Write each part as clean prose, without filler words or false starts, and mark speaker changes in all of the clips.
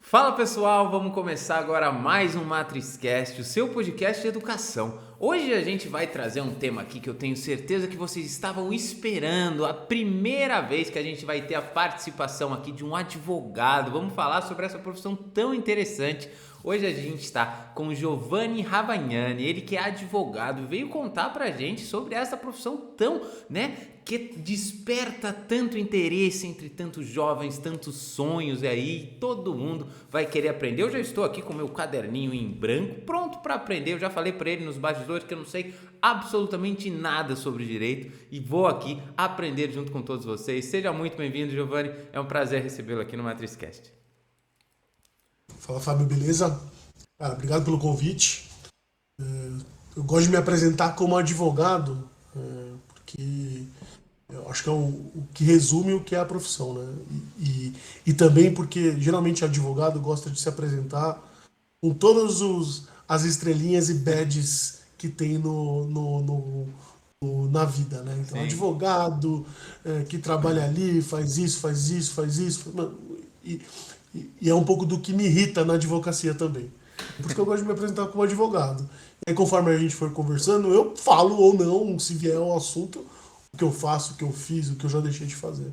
Speaker 1: Fala pessoal, vamos começar agora mais um MatrizCast, o seu podcast de educação. Hoje a gente vai trazer um tema aqui que eu tenho certeza que vocês estavam esperando, a primeira vez que a gente vai ter a participação aqui de um advogado. Vamos falar sobre essa profissão tão interessante. Hoje a gente está com o Giovanni Ravagnani, ele que é advogado, veio contar pra gente sobre essa profissão tão, que desperta tanto interesse entre tantos jovens, tantos sonhos, e aí todo mundo vai querer aprender. Eu já estou aqui com meu caderninho em branco, pronto para aprender. Eu já falei para ele nos bastidores que eu não sei absolutamente nada sobre direito e vou aqui aprender junto com todos vocês. Seja muito bem-vindo, Giovanni. É um prazer recebê-lo aqui no MatrizCast.
Speaker 2: Fala, Fábio, beleza? Cara, obrigado pelo convite. Eu gosto de me apresentar como advogado, porque eu acho que é o que resume o que é a profissão, né? E também porque geralmente advogado gosta de se apresentar com todas as estrelinhas e badges que tem na vida, né? Então,
Speaker 1: Sim.
Speaker 2: advogado que trabalha ali, faz isso, faz isso, faz isso. Mano, e é um pouco do que me irrita na advocacia também. Por isso que eu gosto de me apresentar como advogado. E aí, conforme a gente for conversando, eu falo ou não, se vier um assunto, o que eu faço, o que eu fiz, o que eu já deixei de fazer.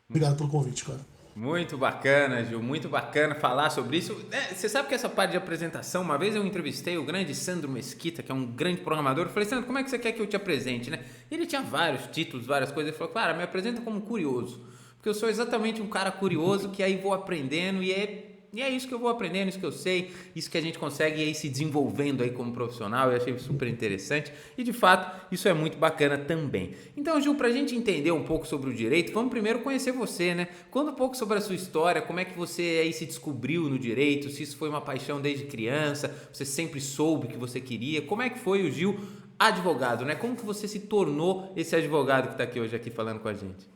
Speaker 2: Obrigado pelo convite, cara.
Speaker 1: Muito bacana, Gil, muito bacana falar sobre isso. Você sabe que essa parte de apresentação, uma vez eu entrevistei o grande Sandro Mesquita, que é um grande programador. Eu falei, Sandro, como é que você quer que eu te apresente, né? Ele tinha vários títulos, várias coisas. Ele falou, cara, me apresenta como curioso. Porque eu sou exatamente um cara curioso que aí vou aprendendo e é isso que eu vou aprendendo, isso que eu sei, isso que a gente consegue ir se desenvolvendo aí como profissional. Eu achei super interessante e de fato isso é muito bacana também. Então, Gil, pra gente entender um pouco sobre o direito, vamos primeiro conhecer você, né? Conta um pouco sobre a sua história, como é que você aí se descobriu no direito, se isso foi uma paixão desde criança, você sempre soube que você queria, como é que foi o Gil advogado, né? Como que você se tornou esse advogado que tá aqui hoje aqui falando com a gente?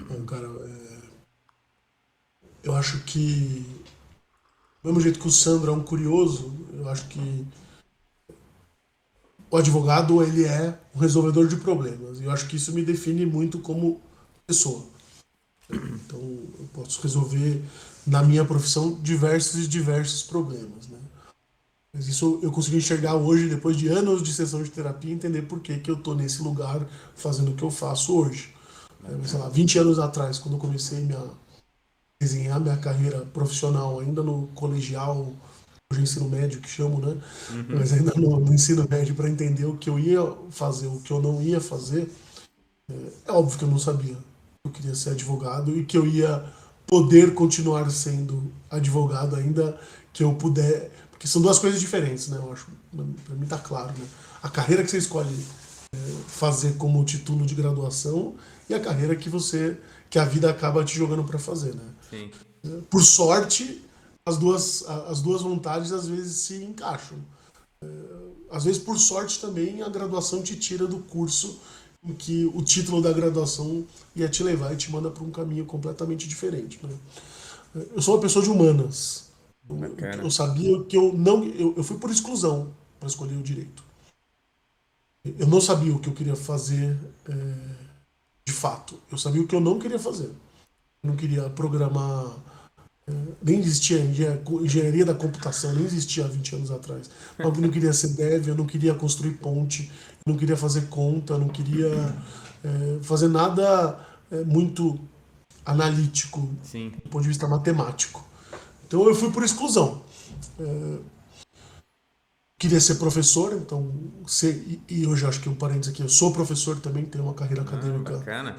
Speaker 2: Bom, cara, eu acho que, do mesmo jeito que o Sandro é um curioso, eu acho que o advogado, ele é um resolvedor de problemas. E eu acho que isso me define muito como pessoa. Então, eu posso resolver, na minha profissão, diversos e diversos problemas, né? Mas isso eu consegui enxergar hoje, depois de anos de sessão de terapia, entender por que que eu tô nesse lugar fazendo o que eu faço hoje. Sei lá, 20 anos atrás, quando eu comecei a desenhar minha carreira profissional, ainda no colegial, hoje é ensino médio que chamo, né? Mas ainda no ensino médio, para entender o que eu ia fazer, o que eu não ia fazer, é óbvio que eu não sabia. Eu queria ser advogado e que eu ia poder continuar sendo advogado ainda que eu puder. Porque são duas coisas diferentes, né? Eu acho, para mim tá claro, né? A carreira que você escolhe fazer como título de graduação e a carreira que a vida acaba te jogando para fazer, né?
Speaker 1: Sim.
Speaker 2: Por sorte, as duas vontades às vezes se encaixam. Às vezes, por sorte também, a graduação te tira do curso em que o título da graduação ia te levar e te manda para um caminho completamente diferente, né? Eu sou uma pessoa de humanas. Eu
Speaker 1: Bacana.
Speaker 2: sabia que eu não. Eu fui por exclusão para escolher o direito. Eu não sabia o que eu queria fazer de fato. Eu sabia o que eu não queria fazer. Eu não queria programar. Nem existia engenharia da computação, nem existia há 20 anos atrás. Eu não queria ser dev, eu não queria construir ponte, eu não queria fazer conta, eu não queria fazer nada muito analítico
Speaker 1: Sim.
Speaker 2: do ponto de vista matemático. Então eu fui por exclusão. Queria ser professor, então e hoje acho que um parênteses aqui, eu sou professor também, tenho uma carreira
Speaker 1: Ah,
Speaker 2: acadêmica
Speaker 1: bacana.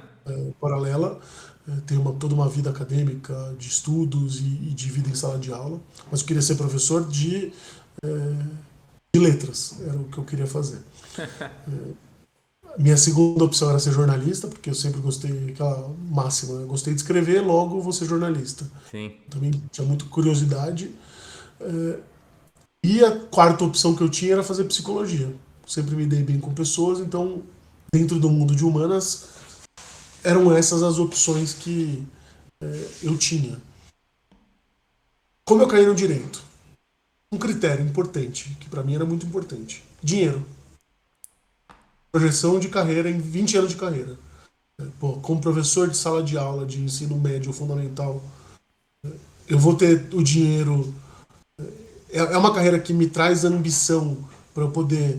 Speaker 2: paralela, tenho toda uma vida acadêmica de estudos e de vida em sala de aula, mas eu queria ser professor de letras, era o que eu queria fazer. Minha segunda opção era ser jornalista, porque eu sempre gostei daquela máxima, né? Gostei de escrever, logo vou ser jornalista.
Speaker 1: Sim.
Speaker 2: Também tinha muita curiosidade. E a quarta opção que eu tinha era fazer psicologia. Sempre me dei bem com pessoas, então, dentro do mundo de humanas, eram essas as opções que eu tinha. Como eu caí no direito? Um critério importante, que para mim era muito importante: dinheiro. Projeção de carreira em 20 anos de carreira. Pô, como professor de sala de aula de ensino médio fundamental, eu vou ter o dinheiro. É uma carreira que me traz ambição para eu poder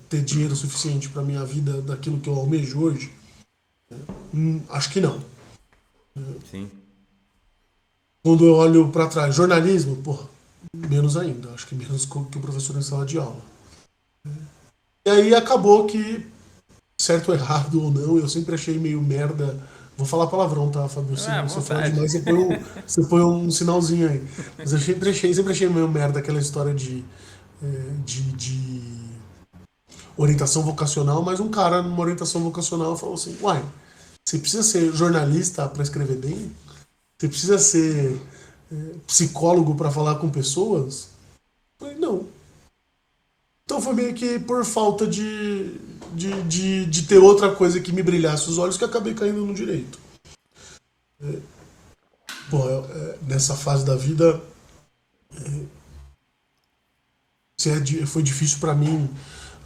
Speaker 2: ter dinheiro suficiente para minha vida daquilo que eu almejo hoje? Acho que não.
Speaker 1: Sim.
Speaker 2: Quando eu olho para trás, jornalismo, pô, menos ainda. Acho que menos que o professor em sala de aula. E aí acabou que, certo ou errado ou não, eu sempre achei meio merda. Vou falar palavrão, tá, Fábio? Se
Speaker 1: À
Speaker 2: você falar
Speaker 1: vontade.
Speaker 2: demais, você põe um sinalzinho aí. Mas eu sempre achei meio merda aquela história de orientação vocacional, mas um cara numa orientação vocacional falou assim, uai, você precisa ser jornalista para escrever bem? Você precisa ser psicólogo para falar com pessoas? Eu falei, não. Então foi meio que por falta de ter outra coisa que me brilhasse os olhos que eu acabei caindo no direito. Pô, nessa fase da vida foi difícil para mim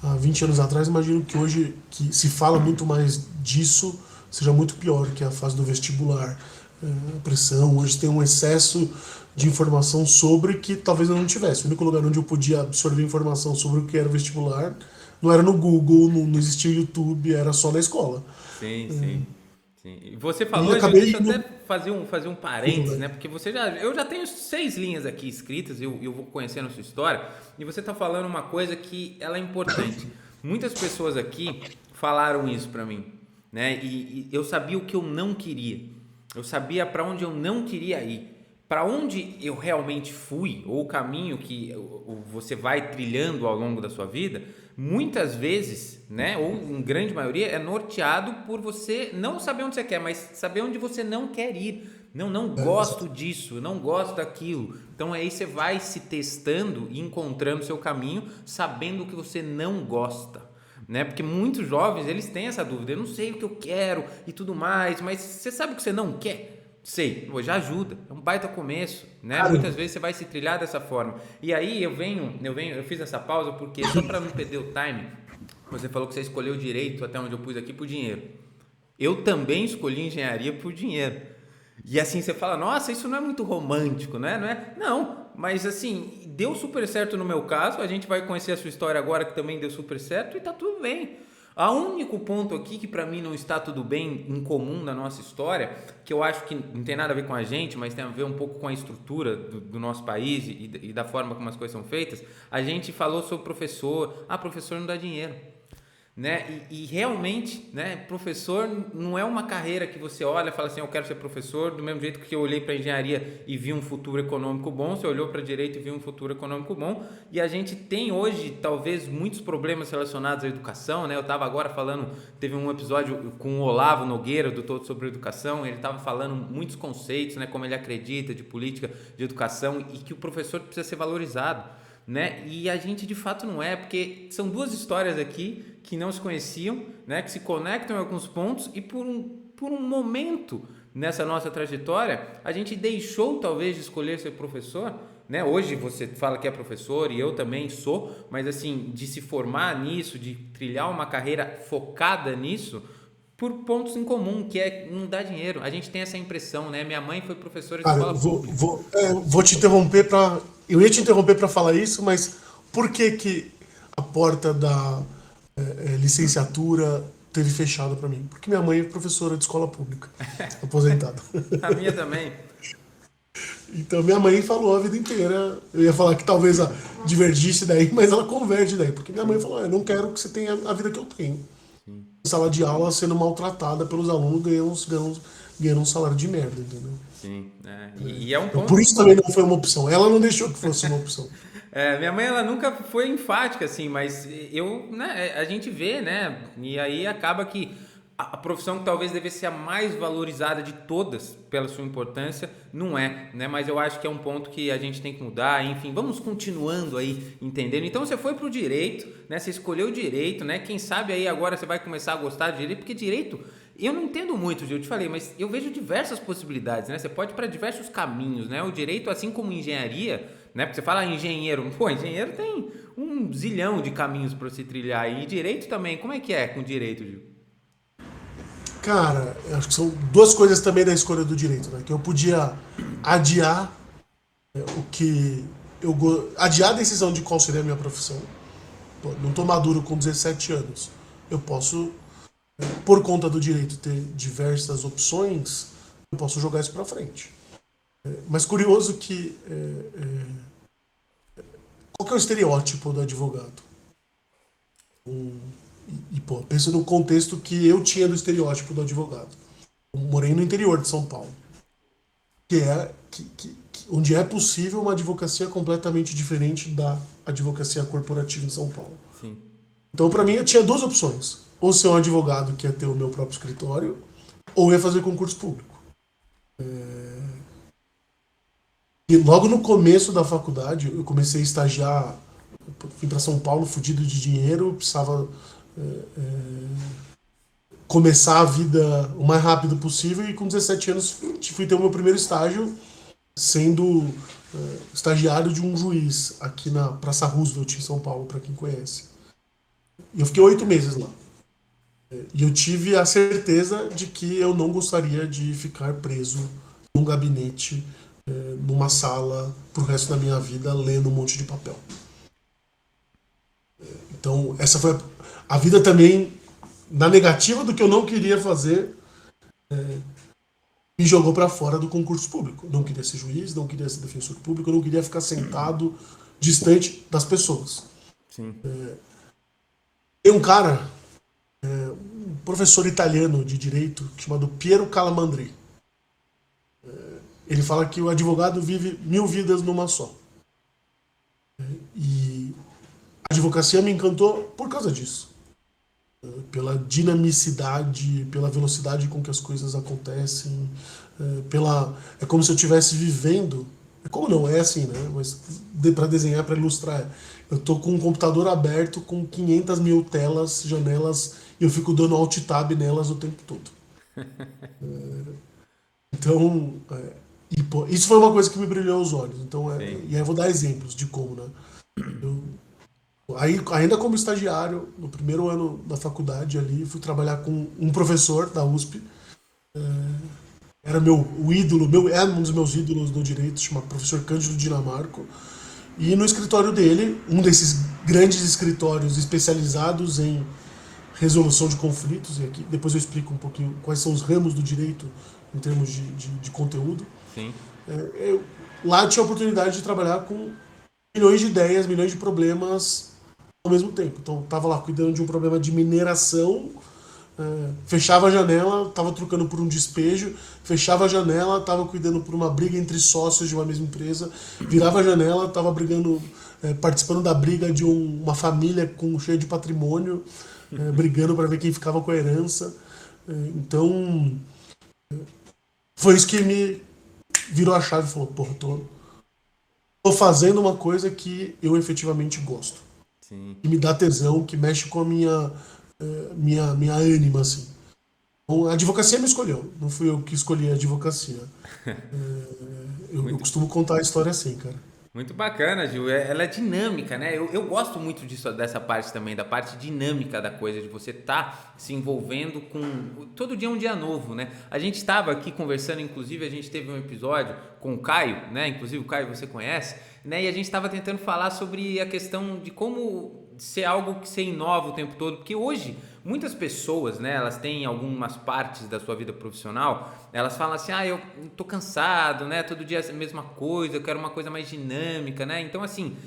Speaker 2: há 20 anos atrás. Imagino que hoje, que se fala muito mais disso, seja muito pior, que é a fase do vestibular. A pressão, hoje tem um excesso de informação sobre que talvez eu não tivesse. O único lugar onde eu podia absorver informação sobre o que era o vestibular não era no Google, não existia o YouTube, era só na escola.
Speaker 1: Sim, sim. Sim. E você
Speaker 2: E
Speaker 1: falou,
Speaker 2: acabei
Speaker 1: deixa eu até
Speaker 2: indo.
Speaker 1: fazer um
Speaker 2: Tudo
Speaker 1: parênteses,
Speaker 2: bem.
Speaker 1: né? Porque eu já tenho 6 linhas aqui escritas, eu vou conhecendo a sua história, e você está falando uma coisa que ela é importante. Muitas pessoas aqui falaram isso para mim, né? E eu sabia o que eu não queria. Eu sabia para onde eu não queria ir. Para onde eu realmente fui, ou o caminho que você vai trilhando ao longo da sua vida, muitas vezes, né, ou em grande maioria, é norteado por você não saber onde você quer, mas saber onde você não quer ir. Não gosto
Speaker 2: Exato.
Speaker 1: disso, não gosto daquilo. Então aí você vai se testando e encontrando o seu caminho, sabendo o que você não gosta. Né? Porque muitos jovens, eles têm essa dúvida, eu não sei o que eu quero e tudo mais, mas você sabe o que você não quer? Sei, pô, já ajuda, é um baita começo, né?
Speaker 2: Caramba.
Speaker 1: Muitas vezes você vai se trilhar dessa forma. E aí eu fiz essa pausa porque só para não perder o time, você falou que você escolheu direito, até onde eu pus aqui, por dinheiro. Eu também escolhi engenharia por dinheiro. E assim você fala, nossa, isso não é muito romântico, né? Não é? Não, mas assim, deu super certo no meu caso. A gente vai conhecer a sua história agora que também deu super certo e tá tudo bem. O único ponto aqui que para mim não está tudo bem em comum na nossa história, que eu acho que não tem nada a ver com a gente, mas tem a ver um pouco com a estrutura do nosso país e da forma como as coisas são feitas, a gente falou sobre professor. Ah, professor não dá dinheiro. Né? E realmente, né, professor não é uma carreira que você olha e fala assim, eu quero ser professor, do mesmo jeito que eu olhei para a engenharia e vi um futuro econômico bom, você olhou para a direito e viu um futuro econômico bom, e a gente tem hoje talvez muitos problemas relacionados à educação, né? Eu estava agora falando, teve um episódio com o Olavo Nogueira do Todo sobre Educação, ele estava falando muitos conceitos, né, como ele acredita de política de educação e que o professor precisa ser valorizado. Né? E a gente de fato não é, porque são duas histórias aqui que não se conheciam, né? Que se conectam em alguns pontos e por um momento nessa nossa trajetória a gente deixou talvez de escolher ser professor, né? Hoje você fala que é professor e eu também sou, mas assim, de se formar nisso, de trilhar uma carreira focada nisso por pontos em comum, que é não dar dinheiro. A gente tem essa impressão, né? Minha mãe foi professora de
Speaker 2: Cara,
Speaker 1: escola pública.
Speaker 2: vou te interromper para. Eu ia te interromper para falar isso, mas por que que a porta da licenciatura teve fechado para mim? Porque minha mãe é professora de escola pública, aposentada.
Speaker 1: A minha também.
Speaker 2: Então minha mãe falou a vida inteira. Eu ia falar que talvez divergisse daí, mas ela converge daí. Porque minha mãe falou: eu não quero que você tenha a vida que eu tenho. Sala de aula sendo maltratada pelos alunos, ganhando um salário de merda, entendeu?
Speaker 1: Sim, e é um
Speaker 2: Então, por
Speaker 1: ponto.
Speaker 2: isso também não foi uma opção. Ela não deixou que fosse uma opção.
Speaker 1: Minha mãe ela nunca foi enfática assim, mas eu, né, a gente vê, né? E aí acaba que a profissão que talvez devesse ser a mais valorizada de todas pela sua importância, não é, né? Mas eu acho que é um ponto que a gente tem que mudar, enfim, vamos continuando aí entendendo. Então você foi pro direito, né? Você escolheu o direito, né? Quem sabe aí agora você vai começar a gostar de direito, porque direito eu não entendo muito, Gil, eu te falei, mas eu vejo diversas possibilidades, né? Você pode ir para diversos caminhos, né? O direito, assim como engenharia, né? Porque você fala engenheiro, pô, engenheiro tem um zilhão de caminhos para se trilhar. E direito também, como é que é com direito, Gil?
Speaker 2: Cara, eu acho que são duas coisas também da escolha do direito, né? Que eu podia adiar o que adiar a decisão de qual seria a minha profissão. Pô, não estou maduro com 17 anos. Eu posso, por conta do direito ter diversas opções, eu posso jogar isso para frente. Mas curioso que qual que é o estereótipo do advogado? Pô, penso no contexto que eu tinha do estereótipo do advogado. Eu morei no interior de São Paulo, que é onde é possível uma advocacia completamente diferente da advocacia corporativa em São Paulo.
Speaker 1: Sim.
Speaker 2: Então, para mim, eu tinha duas opções: ou ser um advogado que ia ter o meu próprio escritório, ou ia fazer concurso público. E logo no começo da faculdade, eu comecei a estagiar. Vim para São Paulo fudido de dinheiro, precisava começar a vida o mais rápido possível, e com 17 anos fui ter o meu primeiro estágio sendo estagiário de um juiz aqui na Praça Roosevelt em São Paulo, para quem conhece. E eu fiquei 8 meses lá. E eu tive a certeza de que eu não gostaria de ficar preso num gabinete, numa sala, pro resto da minha vida, lendo um monte de papel. Então, essa foi a vida também, na negativa do que eu não queria fazer, me jogou para fora do concurso público. Não queria ser juiz, não queria ser defensor público, não queria ficar sentado distante das pessoas.
Speaker 1: Sim.
Speaker 2: Tem um cara, um professor italiano de direito, chamado Piero Calamandri. Ele fala que o advogado vive 1000 vidas numa só. E a advocacia me encantou por causa disso. Pela dinamicidade, pela velocidade com que as coisas acontecem, é como se eu estivesse vivendo. É como não, é assim, né? Mas para desenhar, para ilustrar, eu tô com um computador aberto com 500 mil telas, janelas, e eu fico dando alt tab nelas o tempo todo. Então, pô, isso foi uma coisa que me brilhou os olhos. Então, e aí eu vou dar exemplos de como, né? Aí, ainda como estagiário, no primeiro ano da faculdade ali, fui trabalhar com um professor da USP. Era o ídolo, é um dos meus ídolos no direito, chamado professor Cândido Dinamarco. E no escritório dele, um desses grandes escritórios especializados em resolução de conflitos, e aqui depois eu explico um pouquinho quais são os ramos do direito em termos de conteúdo.
Speaker 1: Sim.
Speaker 2: Lá eu tinha a oportunidade de trabalhar com milhões de ideias, milhões de problemas ao mesmo tempo. Então, estava lá cuidando de um problema de mineração, fechava a janela, estava trocando por um despejo, fechava a janela, estava cuidando por uma briga entre sócios de uma mesma empresa, virava a janela, estava brigando, participando da briga de uma família cheia de patrimônio, brigando para ver quem ficava com a herança. Então, foi isso que me virou a chave e falou: porra, tô fazendo uma coisa que eu efetivamente gosto.
Speaker 1: Sim.
Speaker 2: Que me dá tesão, que mexe com a minha ânima, assim. Então, a advocacia me escolheu, não fui eu que escolhi a advocacia. Eu costumo contar a história assim, cara.
Speaker 1: Muito bacana, Gil. Ela é dinâmica, né? Eu gosto muito dessa parte também, da parte dinâmica da coisa, de você estar se envolvendo com... Todo dia é um dia novo, né? A gente estava aqui conversando, inclusive a gente teve um episódio com o Caio, né? Inclusive o Caio você conhece, né? E a gente estava tentando falar sobre a questão de como ser algo que você inova o tempo todo, porque hoje muitas pessoas, né, elas têm algumas partes da sua vida profissional, elas falam assim: eu tô cansado, né, todo dia é a mesma coisa, eu quero uma coisa mais dinâmica, né? Então, assim,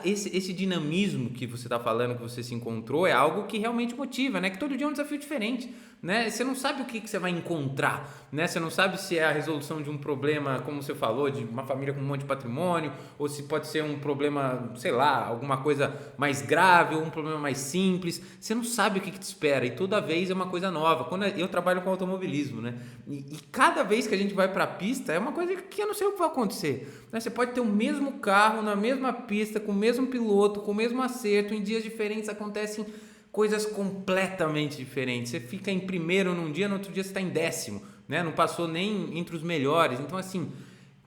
Speaker 1: esse dinamismo que você está falando, que você se encontrou, é algo que realmente motiva, né? Que todo dia é um desafio diferente, né? Você não sabe o que você vai encontrar, né? Você não sabe se é a resolução de um problema, como você falou, de uma família com um monte de patrimônio, ou se pode ser um problema, sei lá, alguma coisa mais grave, ou um problema mais simples. Você não sabe o que te espera, e toda vez é uma coisa nova. Quando eu trabalho com automobilismo, né? E cada vez que a gente vai para a pista, é uma coisa que eu não sei o que vai acontecer, né? Você pode ter o mesmo carro na mesma pista, com o mesmo piloto, com o mesmo acerto, em dias diferentes acontecem coisas completamente diferentes. Você fica em primeiro num dia, no outro dia você está em 10º, né? Não passou nem entre os melhores. Então, assim,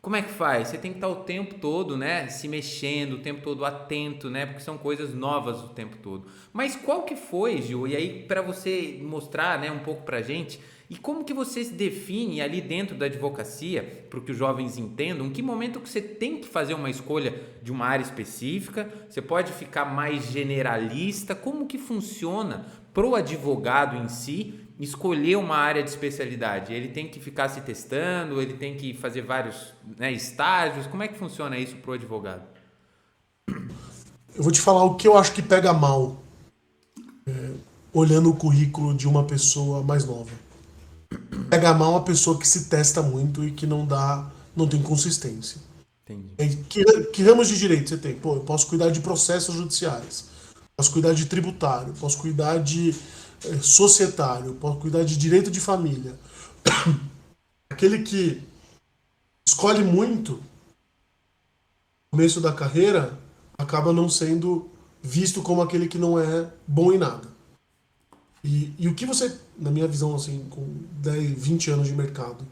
Speaker 1: como é que faz? Você tem que estar o tempo todo, né, se mexendo, o tempo todo atento, né, porque são coisas novas o tempo todo. Mas qual que foi, Gil? E aí para você mostrar, né, um pouco pra gente, e como que você se define ali dentro da advocacia, para que os jovens entendam, em que momento que você tem que fazer uma escolha de uma área específica, você pode ficar mais generalista, como que funciona pro advogado em si escolher uma área de especialidade? Ele tem que ficar se testando, ele tem que fazer vários, né, estágios, como é que funciona isso pro advogado?
Speaker 2: Eu vou te falar o que eu acho que pega mal olhando o currículo de uma pessoa mais nova. Pega mal a pessoa que se testa muito e que não tem consistência.
Speaker 1: Entendi.
Speaker 2: Que ramos de direito você tem? Pô, eu posso cuidar de processos judiciais, posso cuidar de tributário, posso cuidar de societário, posso cuidar de direito de família. Aquele que escolhe muito no começo da carreira acaba não sendo visto como aquele que não é bom em nada. E o que você, na minha visão, assim, com 10, 20 anos de mercado,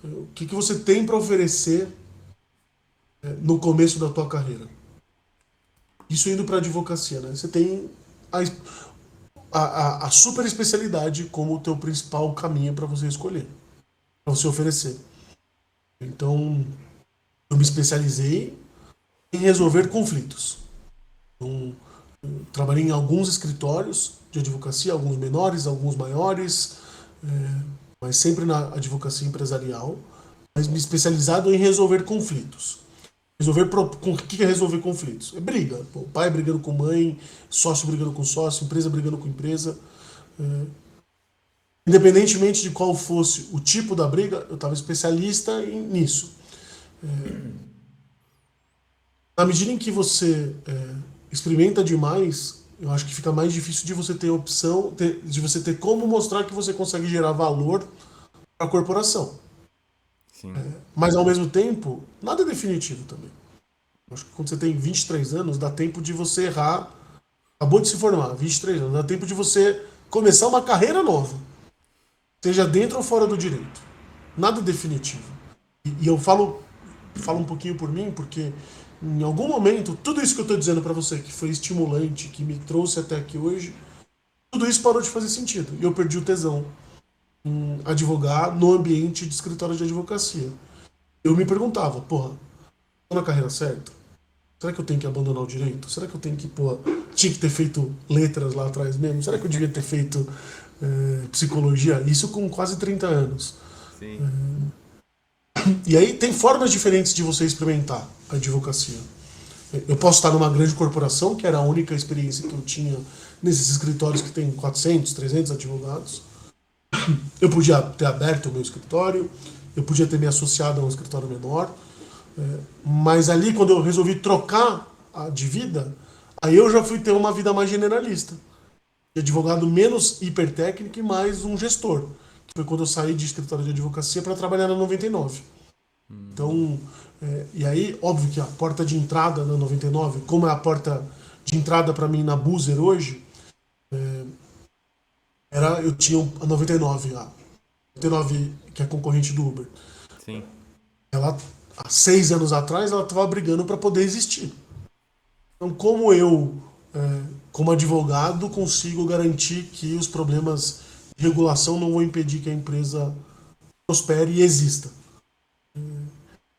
Speaker 2: o que você tem para oferecer no começo da tua carreira? Isso indo para a advocacia, né? Você tem a super especialidade como o teu principal caminho para você escolher, para você oferecer. Então, eu me especializei em resolver conflitos. Então, eu trabalhei em alguns escritórios de advocacia, alguns menores, alguns maiores, mas sempre na advocacia empresarial, mas me especializado em resolver conflitos. O que é resolver conflitos? É briga. Pô, pai brigando com mãe, sócio brigando com sócio, empresa brigando com empresa. Independentemente de qual fosse o tipo da briga, eu estava especialista nisso. Na medida em que você experimenta demais, eu acho que fica mais difícil de você ter opção, de você ter como mostrar que você consegue gerar valor para a corporação.
Speaker 1: Sim.
Speaker 2: Mas ao mesmo tempo, nada é definitivo também. Eu acho que quando você tem 23 anos, dá tempo de você errar. Acabou de se formar, 23 anos, dá tempo de você começar uma carreira nova, seja dentro ou fora do direito. Nada é definitivo. E eu falo um pouquinho por mim, porque em algum momento, tudo isso que eu estou dizendo para você, que foi estimulante, que me trouxe até aqui hoje, tudo isso parou de fazer sentido. E eu perdi o tesão em advogar no ambiente de escritório de advocacia. Eu me perguntava, porra, tô na carreira certa? Será que eu tenho que abandonar o direito? Será que eu tenho que, porra, tinha que ter feito letras lá atrás mesmo? Será que eu devia ter feito psicologia? Isso com quase 30 anos.
Speaker 1: Sim.
Speaker 2: E aí tem formas diferentes de você experimentar a advocacia. Eu posso estar numa grande corporação, que era a única experiência que eu tinha nesses escritórios que tem 400, 300 advogados. Eu podia ter aberto o meu escritório, eu podia ter me associado a um escritório menor, mas ali quando eu resolvi trocar de vida, aí eu já fui ter uma vida mais generalista. De advogado menos hipertécnico e mais um gestor. Que foi quando eu saí de escritório de advocacia para trabalhar na 99. Então, e aí, óbvio que a porta de entrada na 99, como é a porta de entrada para mim na Buzer hoje, eu tinha a 99, a 99 que é concorrente do Uber.
Speaker 1: Sim.
Speaker 2: Ela, há 6 anos atrás, ela estava brigando para poder existir. Então, como eu, como advogado, consigo garantir que os problemas de regulação não vão impedir que a empresa prospere e exista?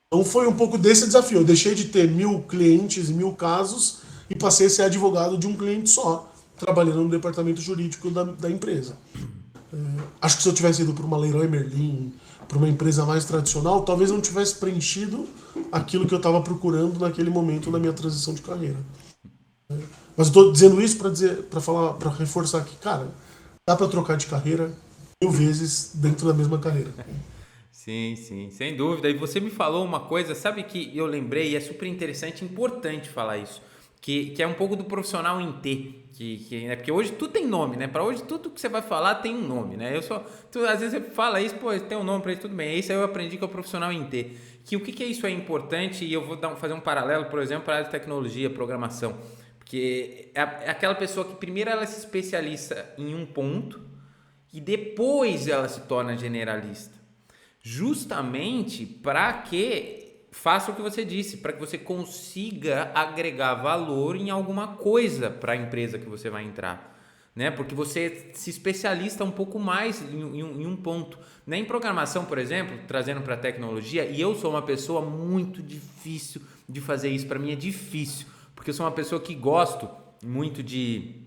Speaker 2: Então, foi um pouco desse desafio. Eu deixei de ter 1.000 clientes e 1.000 casos e passei a ser advogado de um cliente só, trabalhando no departamento jurídico da empresa. Acho que se eu tivesse ido para uma Leroy Merlin, para uma empresa mais tradicional, talvez não tivesse preenchido aquilo que eu estava procurando naquele momento na minha transição de carreira. Mas eu estou dizendo isso para reforçar que, cara, dá para trocar de carreira 1.000 vezes dentro da mesma carreira.
Speaker 1: Sim, sim, sem dúvida. E você me falou uma coisa, sabe que eu lembrei, e é super interessante, importante falar isso, que é um pouco do profissional em T, né? Porque hoje tudo tem nome, né? Para hoje tudo que você vai falar tem um nome, né? Às vezes você fala isso, pô, tem um nome para isso, tudo bem. Isso aí eu aprendi que é o profissional em T. Que o que é isso é importante, e eu vou fazer um paralelo, por exemplo, para a área de tecnologia, programação. Porque é aquela pessoa que primeiro ela se especializa em um ponto e depois ela se torna generalista. Justamente para que faça o que você disse, para que você consiga agregar valor em alguma coisa para a empresa que você vai entrar, né? Porque você se especialista um pouco mais em um ponto. Né? Em programação, por exemplo, trazendo para a tecnologia, e eu sou uma pessoa muito difícil de fazer isso, para mim é difícil, porque eu sou uma pessoa que gosto muito de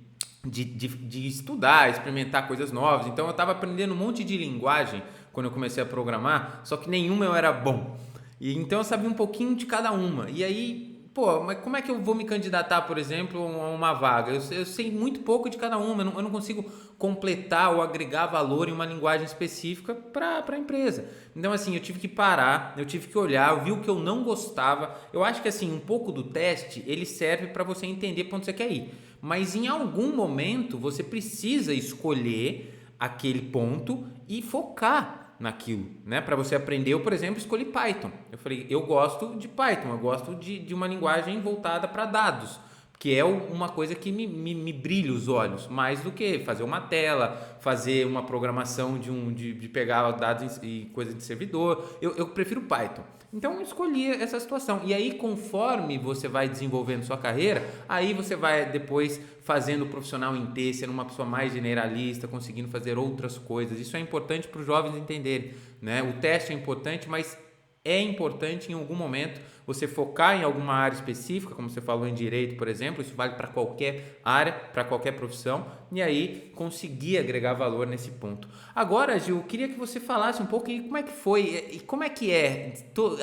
Speaker 1: estudar, experimentar coisas novas. Então eu estava aprendendo um monte de linguagem quando eu comecei a programar, só que nenhuma eu era bom. E então eu sabia um pouquinho de cada uma. E aí, pô, mas como é que eu vou me candidatar, por exemplo, a uma vaga? Eu sei muito pouco de cada uma, eu não consigo completar ou agregar valor em uma linguagem específica para a empresa. Então, assim, eu tive que parar, eu tive que olhar, eu vi o que eu não gostava. Eu acho que, assim, um pouco do teste, ele serve para você entender para onde você quer ir. Mas em algum momento, você precisa escolher aquele ponto e focar naquilo, né? Para você aprender, eu, por exemplo, escolhi Python. Eu falei, eu gosto de Python, eu gosto de uma linguagem voltada para dados, que é uma coisa que me brilha os olhos, mais do que fazer uma tela, fazer uma programação de pegar dados e coisa de servidor. Eu prefiro Python. Então eu escolhi essa situação. E aí, conforme você vai desenvolvendo sua carreira, aí você vai depois fazendo o profissional em T, sendo uma pessoa mais generalista, conseguindo fazer outras coisas. Isso é importante para os jovens entenderem, né? O teste é importante, mas é importante em algum momento você focar em alguma área específica, como você falou em direito, por exemplo, isso vale para qualquer área, para qualquer profissão, e aí conseguir agregar valor nesse ponto. Agora, Gil, eu queria que você falasse um pouco como é que foi e como é que é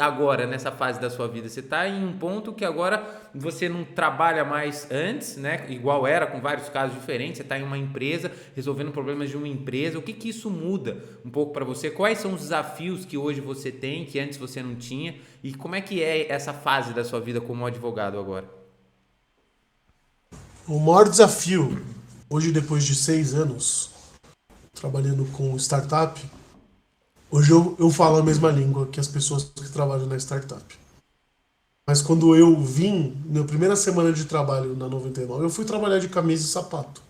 Speaker 1: agora nessa fase da sua vida. Você está em um ponto que agora você não trabalha mais antes, né? Igual era, com vários casos diferentes, você está em uma empresa, resolvendo problemas de uma empresa. O que isso muda um pouco para você? Quais são os desafios que hoje você tem, que antes você não tinha? E como é que é essa fase da sua vida como advogado agora?
Speaker 2: O maior desafio, hoje depois de 6 anos trabalhando com startup, hoje eu falo a mesma língua que as pessoas que trabalham na startup. Mas quando eu vim, na primeira semana de trabalho na 99, eu fui trabalhar de camisa e sapato.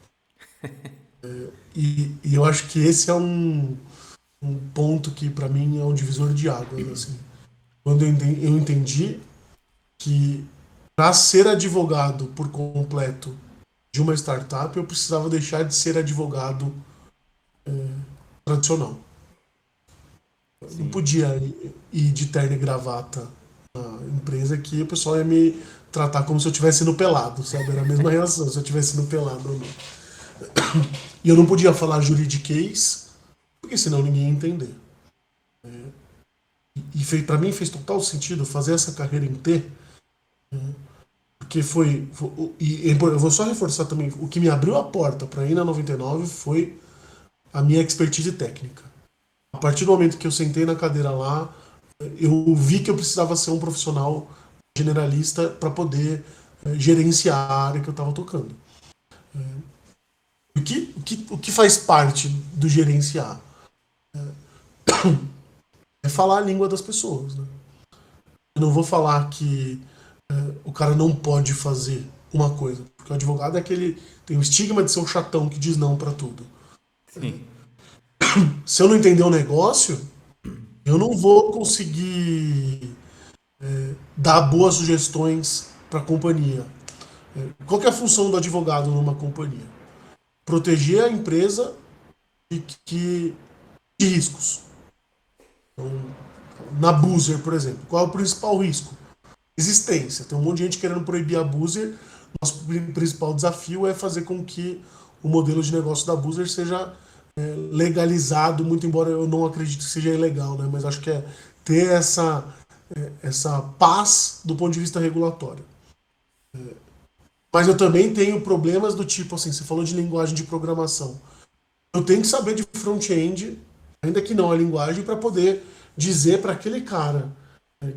Speaker 2: E eu acho que esse é um ponto que para mim é um divisor de águas, assim. Quando eu entendi que para ser advogado por completo de uma startup, eu precisava deixar de ser advogado tradicional. Eu não
Speaker 1: Sim,
Speaker 2: podia ir de terno e gravata na empresa que o pessoal ia me tratar como se eu estivesse no pelado, sabe? Era a mesma reação se eu estivesse no pelado ou não. E eu não podia falar juridiquês, porque senão ninguém ia entender. E para mim fez total sentido fazer essa carreira em T, porque e eu vou só reforçar também, o que me abriu a porta para ir na 99 foi a minha expertise técnica. A partir do momento que eu sentei na cadeira lá, eu vi que eu precisava ser um profissional generalista para poder gerenciar a área que eu estava tocando. O que faz parte do gerenciar? É falar a língua das pessoas. Né? Eu não vou falar que o cara não pode fazer uma coisa, porque o advogado é aquele tem o estigma de ser o chatão que diz não para tudo.
Speaker 1: sim,
Speaker 2: Se eu não entender o negócio, eu não vou conseguir dar boas sugestões para a companhia. Qual que é a função do advogado numa companhia? Proteger a empresa de riscos. Então, na Boozer, por exemplo, qual é o principal risco? Existência. Tem um monte de gente querendo proibir a Boozer. Nosso principal desafio é fazer com que o modelo de negócio da Boozer seja legalizado, muito embora eu não acredite que seja ilegal, né? Mas acho que é ter essa paz do ponto de vista regulatório. Mas eu também tenho problemas do tipo, assim, você falou de linguagem de programação. Eu tenho que saber de front-end, ainda que não a linguagem, para poder dizer para aquele cara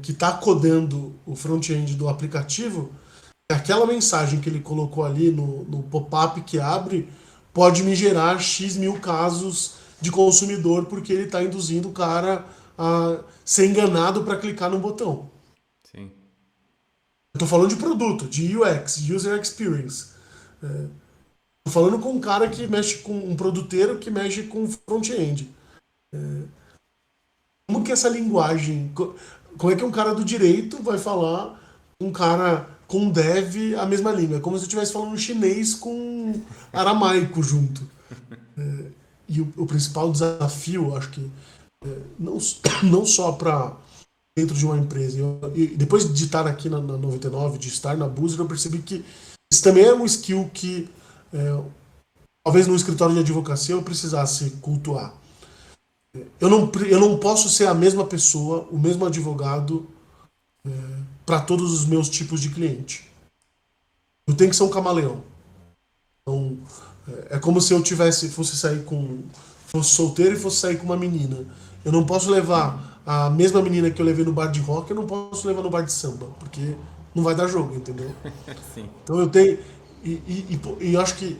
Speaker 2: que está codando o front-end do aplicativo que aquela mensagem que ele colocou ali no pop-up que abre pode me gerar X mil casos de consumidor porque ele está induzindo o cara a ser enganado para clicar no botão.
Speaker 1: sim.
Speaker 2: Eu tô falando de produto, de UX, User Experience. Tô falando com um cara que mexe com um produteiro que mexe com front-end. Como que essa linguagem. como é que um cara do direito vai falar um cara com dev a mesma língua? É como se eu estivesse falando chinês com aramaico junto. E o principal desafio, acho que, não, não só para dentro de uma empresa, e depois de estar aqui na 99, de estar na Boozer, eu percebi que isso também é um skill que talvez no escritório de advocacia eu precisasse cultuar. Eu não posso ser a mesma pessoa, o mesmo advogado para todos os meus tipos de cliente. Eu tenho que ser um camaleão. Então, é como se eu fosse solteiro e fosse sair com uma menina. Eu não posso levar a mesma menina que eu levei no bar de rock, eu não posso levar no bar de samba, porque não vai dar jogo, entendeu?
Speaker 1: Sim.
Speaker 2: Então eu tenho. E eu acho que,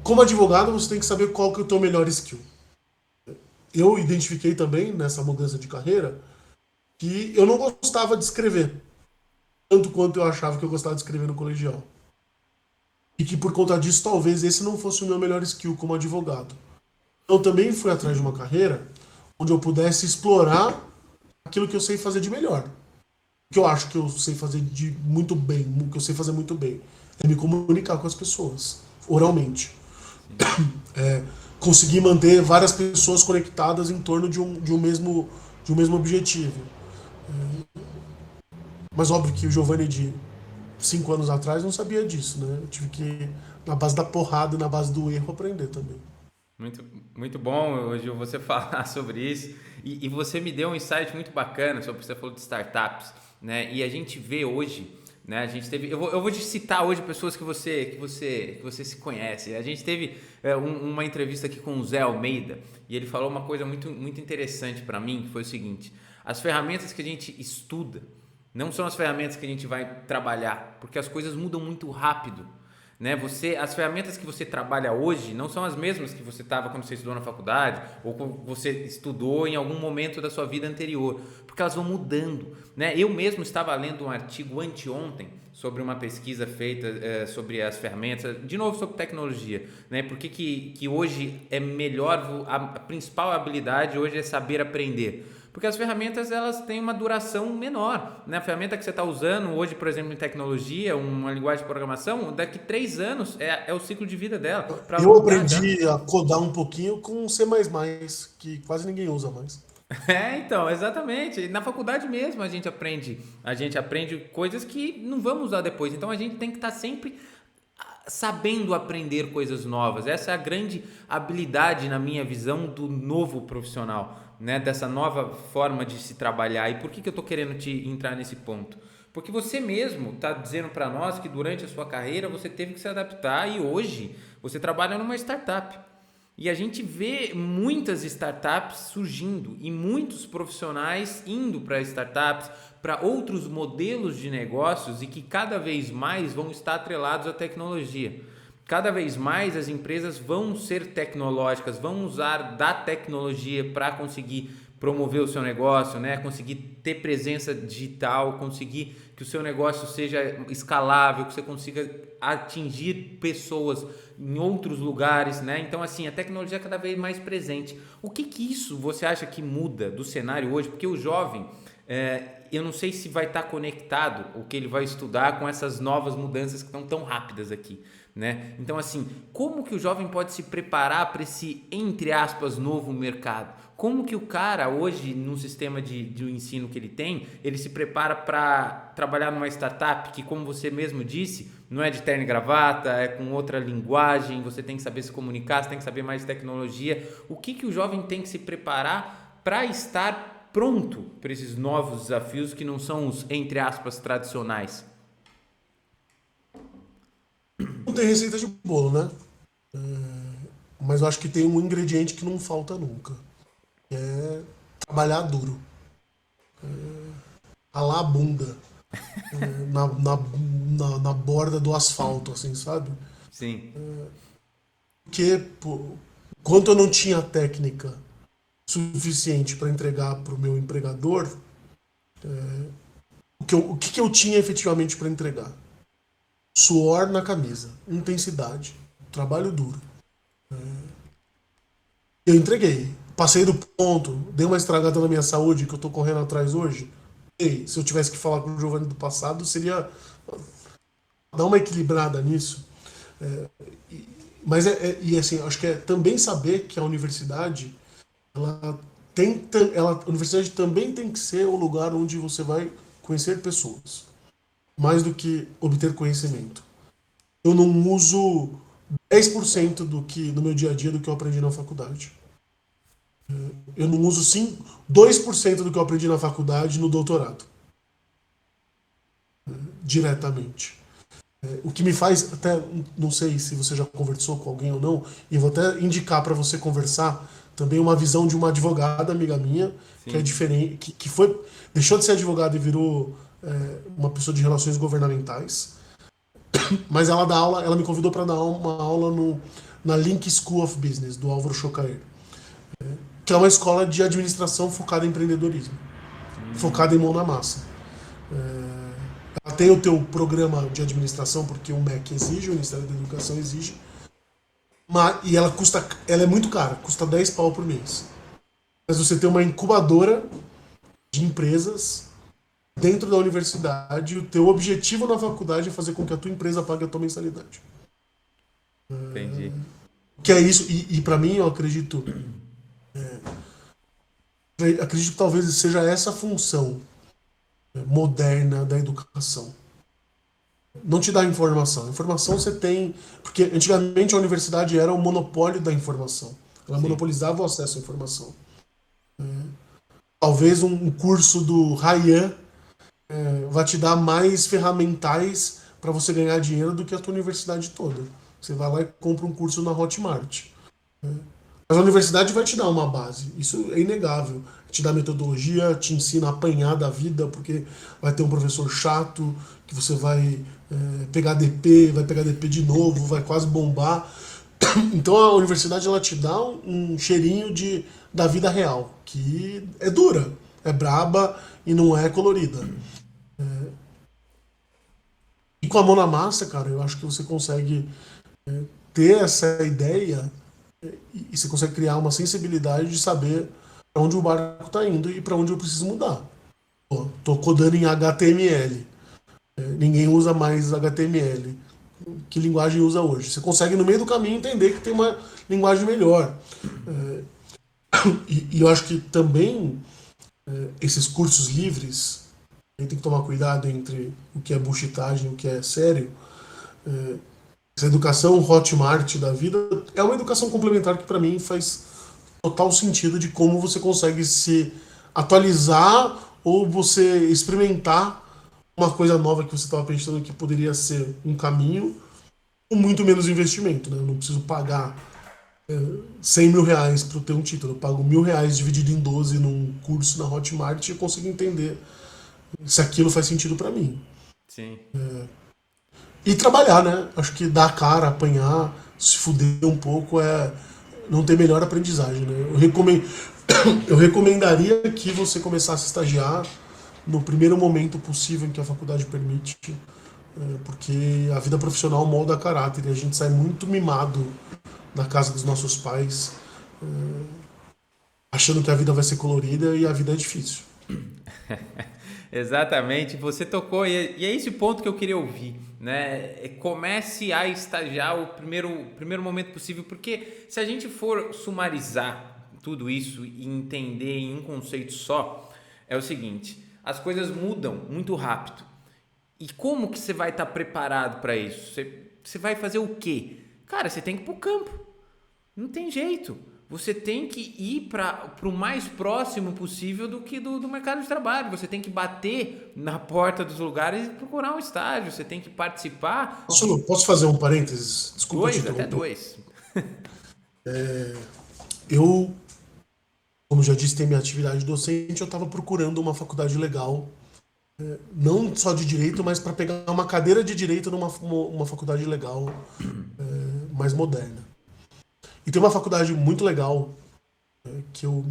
Speaker 2: como advogado, você tem que saber qual que é o teu melhor skill. Eu identifiquei também, nessa mudança de carreira, que eu não gostava de escrever, tanto quanto eu achava que eu gostava de escrever no colegial. E que por conta disso, talvez esse não fosse o meu melhor skill como advogado. Eu também fui atrás de uma carreira onde eu pudesse explorar aquilo que eu sei fazer de melhor. O que eu acho que eu sei fazer de muito bem, o que eu sei fazer muito bem, é me comunicar com as pessoas, oralmente. Conseguir manter várias pessoas conectadas em torno de um mesmo objetivo. Mas óbvio que o Giovanni de 5 anos atrás não sabia disso, né? Eu tive que, na base da porrada e na base do erro, aprender também.
Speaker 1: Muito, muito bom hoje você falar sobre isso e você me deu um insight muito bacana sobre o que você falou de startups, né? E a gente vê hoje, né? A gente teve, eu vou te citar hoje pessoas que você se conhece. A gente teve uma entrevista aqui com o Zé Almeida e ele falou uma coisa muito interessante para mim, que foi o seguinte: as ferramentas que a gente estuda não são as ferramentas que a gente vai trabalhar, porque as coisas mudam muito rápido. Né? As ferramentas que você trabalha hoje não são as mesmas que você estava quando você estudou na faculdade ou quando você estudou em algum momento da sua vida anterior, porque elas vão mudando. Né? Eu mesmo estava lendo um artigo anteontem sobre uma pesquisa feita sobre as ferramentas, de novo sobre tecnologia, né? Por que hoje é melhor, a principal habilidade hoje é saber aprender. Porque as ferramentas elas têm uma duração menor, né? A ferramenta que você está usando hoje, por exemplo, em tecnologia, uma linguagem de programação, daqui 3 anos é o ciclo de vida dela.
Speaker 2: Eu aprendi a codar um pouquinho com C++, que quase ninguém usa mais.
Speaker 1: Então, exatamente. Na faculdade mesmo a gente aprende coisas que não vamos usar depois. Então a gente tem que estar sempre sabendo aprender coisas novas. Essa é a grande habilidade, na minha visão, do novo profissional, né? Dessa nova forma de se trabalhar. E por que eu estou querendo te entrar nesse ponto? Porque você mesmo está dizendo para nós que durante a sua carreira você teve que se adaptar e hoje você trabalha numa startup. E a gente vê muitas startups surgindo e muitos profissionais indo para startups, para outros modelos de negócios e que cada vez mais vão estar atrelados à tecnologia. Cada vez mais as empresas vão ser tecnológicas, vão usar da tecnologia para conseguir promover o seu negócio, né? Conseguir ter presença digital, conseguir que o seu negócio seja escalável, que você consiga atingir pessoas em outros lugares, né? Então, assim, a tecnologia é cada vez mais presente. O que isso você acha que muda do cenário hoje? Porque o jovem, eu não sei se vai estar conectado o que ele vai estudar com essas novas mudanças que estão tão rápidas aqui, né? Então, assim, como que o jovem pode se preparar para esse, entre aspas, novo mercado? Como que o cara hoje, no sistema de ensino que ele tem, ele se prepara para trabalhar numa startup que, como você mesmo disse, não é de terno e gravata, é com outra linguagem, você tem que saber se comunicar, você tem que saber mais de tecnologia. O que o jovem tem que se preparar para estar pronto para esses novos desafios que não são os, entre aspas, tradicionais?
Speaker 2: Não tem receita de bolo, né? Mas eu acho que tem um ingrediente que não falta nunca. Que é trabalhar duro. Ralar a bunda. Na borda do asfalto, assim, sabe?
Speaker 1: Sim.
Speaker 2: Porque, pô, enquanto eu não tinha técnica suficiente para entregar para o meu empregador, o que eu tinha efetivamente para entregar? Suor na camisa, intensidade, trabalho duro. Eu entreguei. passei do ponto, dei uma estragada na minha saúde que eu tô correndo atrás hoje. Ei, se eu tivesse que falar com o Giovanni do passado, seria dar uma equilibrada nisso. Mas e assim, acho que é também saber que a universidade, ela a universidade também tem que ser o lugar onde você vai conhecer pessoas, mais do que obter conhecimento. Eu não uso 10% do que no meu dia a dia do que eu aprendi na faculdade. Eu não uso sim 2% do que eu aprendi na faculdade no doutorado, diretamente. O que me faz, até não sei se você já conversou com alguém ou não, e vou até indicar para você conversar também uma visão de uma advogada amiga minha, que é
Speaker 1: Sim.
Speaker 2: diferente, que foi, deixou de ser advogada e virou uma pessoa de relações governamentais, mas ela dá aula, ela me convidou para dar uma aula na Link School of Business, do Álvaro Chocaer, que é uma escola de administração focada em empreendedorismo, focada em mão na massa. Ela tem o teu programa de administração, porque o MEC exige, o Ministério da Educação exige, e ela é muito cara, custa 10 pau por mês. Mas você tem uma incubadora de empresas dentro da universidade, e o teu objetivo na faculdade é fazer com que a tua empresa pague a tua mensalidade.
Speaker 1: Entendi.
Speaker 2: Que é isso, e para mim eu acredito que talvez seja essa a função moderna da educação. Não te dá informação. Informação você tem. Porque antigamente a universidade era o monopólio da informação. Ela
Speaker 1: Sim.
Speaker 2: monopolizava o acesso à informação. Talvez um curso do Ryan vai te dar mais ferramentais para você ganhar dinheiro do que a tua universidade toda. Você vai lá e compra um curso na Hotmart. Mas a universidade vai te dar uma base, isso é inegável. Te dá metodologia, te ensina a apanhar da vida, porque vai ter um professor chato, que você vai pegar DP, vai pegar DP de novo, vai quase bombar. Então a universidade ela te dá um cheirinho da vida real, que é dura, é braba e não é colorida. E com a mão na massa, cara, eu acho que você consegue ter essa ideia e você consegue criar uma sensibilidade de saber para onde o barco está indo e para onde eu preciso mudar. Pô, tô codando em HTML. Ninguém usa mais HTML. Que linguagem usa hoje? Você consegue no meio do caminho entender que tem uma linguagem melhor. E eu acho que também esses cursos livres, a gente tem que tomar cuidado entre o que é bullshitagem e o que é sério. Essa educação Hotmart da vida é uma educação complementar que para mim faz total sentido de como você consegue se atualizar ou você experimentar uma coisa nova que você estava pensando que poderia ser um caminho com muito menos investimento, né? Eu não preciso pagar 100 mil reais para ter um título. Eu pago 1.000 reais dividido em 12 num curso na Hotmart e eu consigo entender se aquilo faz sentido para mim.
Speaker 1: Sim.
Speaker 2: E trabalhar, né? Acho que dar a cara, apanhar, se fuder um pouco não tem melhor aprendizagem, né? Eu recomendaria que você começasse a estagiar no primeiro momento possível em que a faculdade permite, porque a vida profissional molda caráter e a gente sai muito mimado da casa dos nossos pais, achando que a vida vai ser colorida e a vida é difícil.
Speaker 1: Exatamente, você tocou, e é esse ponto que eu queria ouvir, né? Comece a estagiar o primeiro momento possível, porque se a gente for sumarizar tudo isso e entender em um conceito só, é o seguinte: as coisas mudam muito rápido. E como que você vai estar preparado para isso? Você vai fazer o quê? Cara, você tem que ir pro campo. Não tem jeito. Você tem que ir para o mais próximo possível do que do mercado de trabalho. Você tem que bater na porta dos lugares e procurar um estágio. Você tem que participar de
Speaker 2: Posso fazer um parênteses? Desculpa te
Speaker 1: dois, até
Speaker 2: interromper.
Speaker 1: dois.
Speaker 2: Eu, como já disse, tenho minha atividade docente, eu estava procurando uma faculdade legal, não só de direito, mas para pegar uma cadeira de direito numa uma faculdade legal, mais moderna. E tem uma faculdade muito legal que eu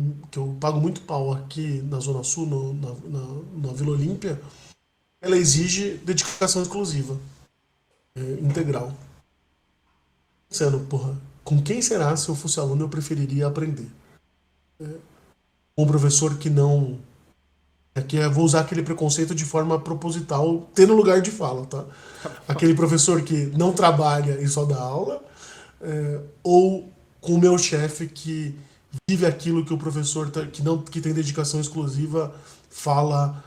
Speaker 2: pago muito pau aqui na Zona Sul, na Vila Olímpia. Ela exige dedicação exclusiva, integral. Pensando, porra, com quem será se eu fosse aluno eu preferiria aprender? um professor que não. Aqui vou usar aquele preconceito de forma proposital, tendo lugar de fala, tá? Aquele professor que não trabalha e só dá aula, ou com o meu chefe que vive aquilo que o professor que tem dedicação exclusiva fala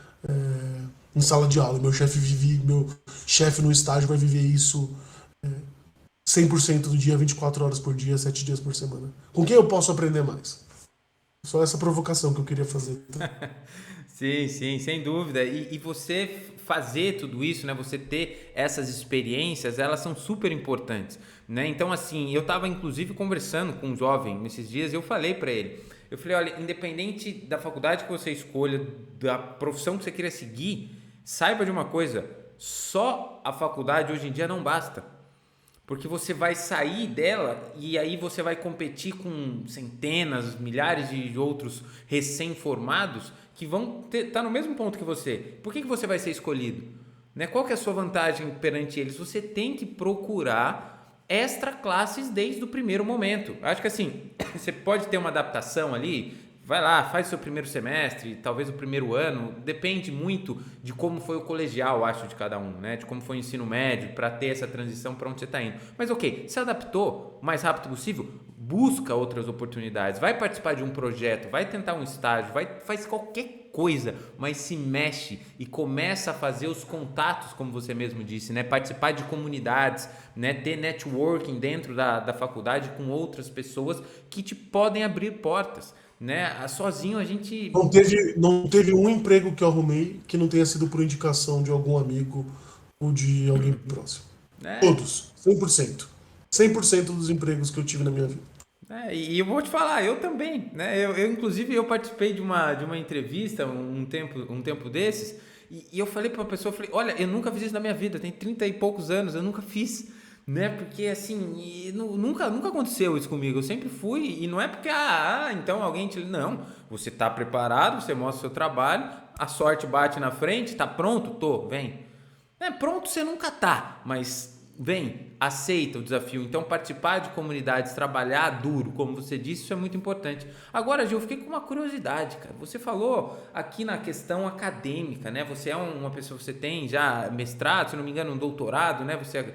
Speaker 2: em sala de aula. Meu chefe no estágio vai viver isso 100% do dia, 24 horas por dia, 7 dias por semana. Com quem eu posso aprender mais? Só essa provocação que eu queria fazer. Tá?
Speaker 1: Sim, sim, sem dúvida. E você fazer tudo isso, né? Você ter essas experiências, elas são super importantes, né? Então, assim, eu estava inclusive conversando com um jovem nesses dias e eu falei para ele, eu falei, olha, independente da faculdade que você escolha, da profissão que você queira seguir, saiba de uma coisa, só a faculdade hoje em dia não basta. Porque você vai sair dela e aí você vai competir com centenas, milhares de outros recém-formados que vão estar no mesmo ponto que você. Por que você vai ser escolhido? Né? Qual que é a sua vantagem perante eles? Você tem que procurar extra classes desde o primeiro momento. Acho que assim, você pode ter uma adaptação ali, vai lá, faz o seu primeiro semestre, talvez o primeiro ano, depende muito de como foi o colegial, acho, de cada um, né? De como foi o ensino médio, para ter essa transição para onde você está indo. Mas ok, se adaptou o mais rápido possível, busca outras oportunidades, vai participar de um projeto, vai tentar um estágio, faz qualquer coisa, mas se mexe e começa a fazer os contatos, como você mesmo disse, né? Participar de comunidades, né? Ter networking dentro da faculdade com outras pessoas que te podem abrir portas. Né? Sozinho a gente.
Speaker 2: Não teve um emprego que eu arrumei que não tenha sido por indicação de algum amigo ou de alguém próximo.
Speaker 1: Né?
Speaker 2: Todos, 100%. 100% dos empregos que eu tive na minha vida.
Speaker 1: E eu vou te falar, eu também, né? Inclusive, eu participei de uma entrevista um tempo desses, e eu falei para uma pessoa, eu falei, olha, eu nunca fiz isso na minha vida, tem 30 e poucos anos, eu nunca fiz, né? Porque assim, nunca aconteceu isso comigo, eu sempre fui, e não é porque, então alguém te... Não, você tá preparado, você mostra o seu trabalho, a sorte bate na frente, tá pronto? Tô, vem. Pronto você nunca tá, mas vem, aceita o desafio. Então participar de comunidades, trabalhar duro, como você disse, isso é muito importante. Agora, Gil, eu fiquei com uma curiosidade, cara. Você falou aqui na questão acadêmica, né? Você é uma pessoa, você tem já mestrado, se não me engano, um doutorado, né? Você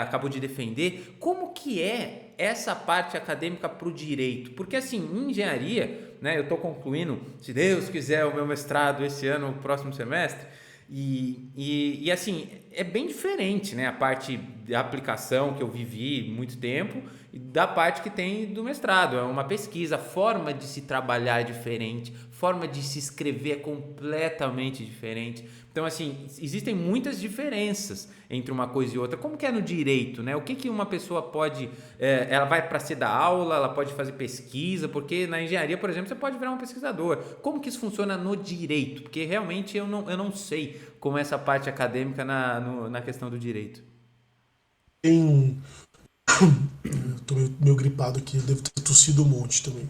Speaker 1: acabou de defender. Como que é essa parte acadêmica para o direito? Porque assim, em engenharia, né? Eu estou concluindo, se Deus quiser, o meu mestrado esse ano, o próximo semestre. E assim, é bem diferente, né? A parte da aplicação que eu vivi muito tempo e da parte que tem do mestrado. É uma pesquisa, a forma de se trabalhar é diferente, forma de se escrever é completamente diferente. Então, assim, existem muitas diferenças entre uma coisa e outra. Como que é no direito, né? O que uma pessoa pode... ela vai para ser da aula, ela pode fazer pesquisa, porque na engenharia, por exemplo, você pode virar um pesquisador. Como que isso funciona no direito? Porque realmente eu não sei como é essa parte acadêmica na questão do direito.
Speaker 2: Tem. Eu tô meio gripado aqui, eu devo ter tossido um monte também.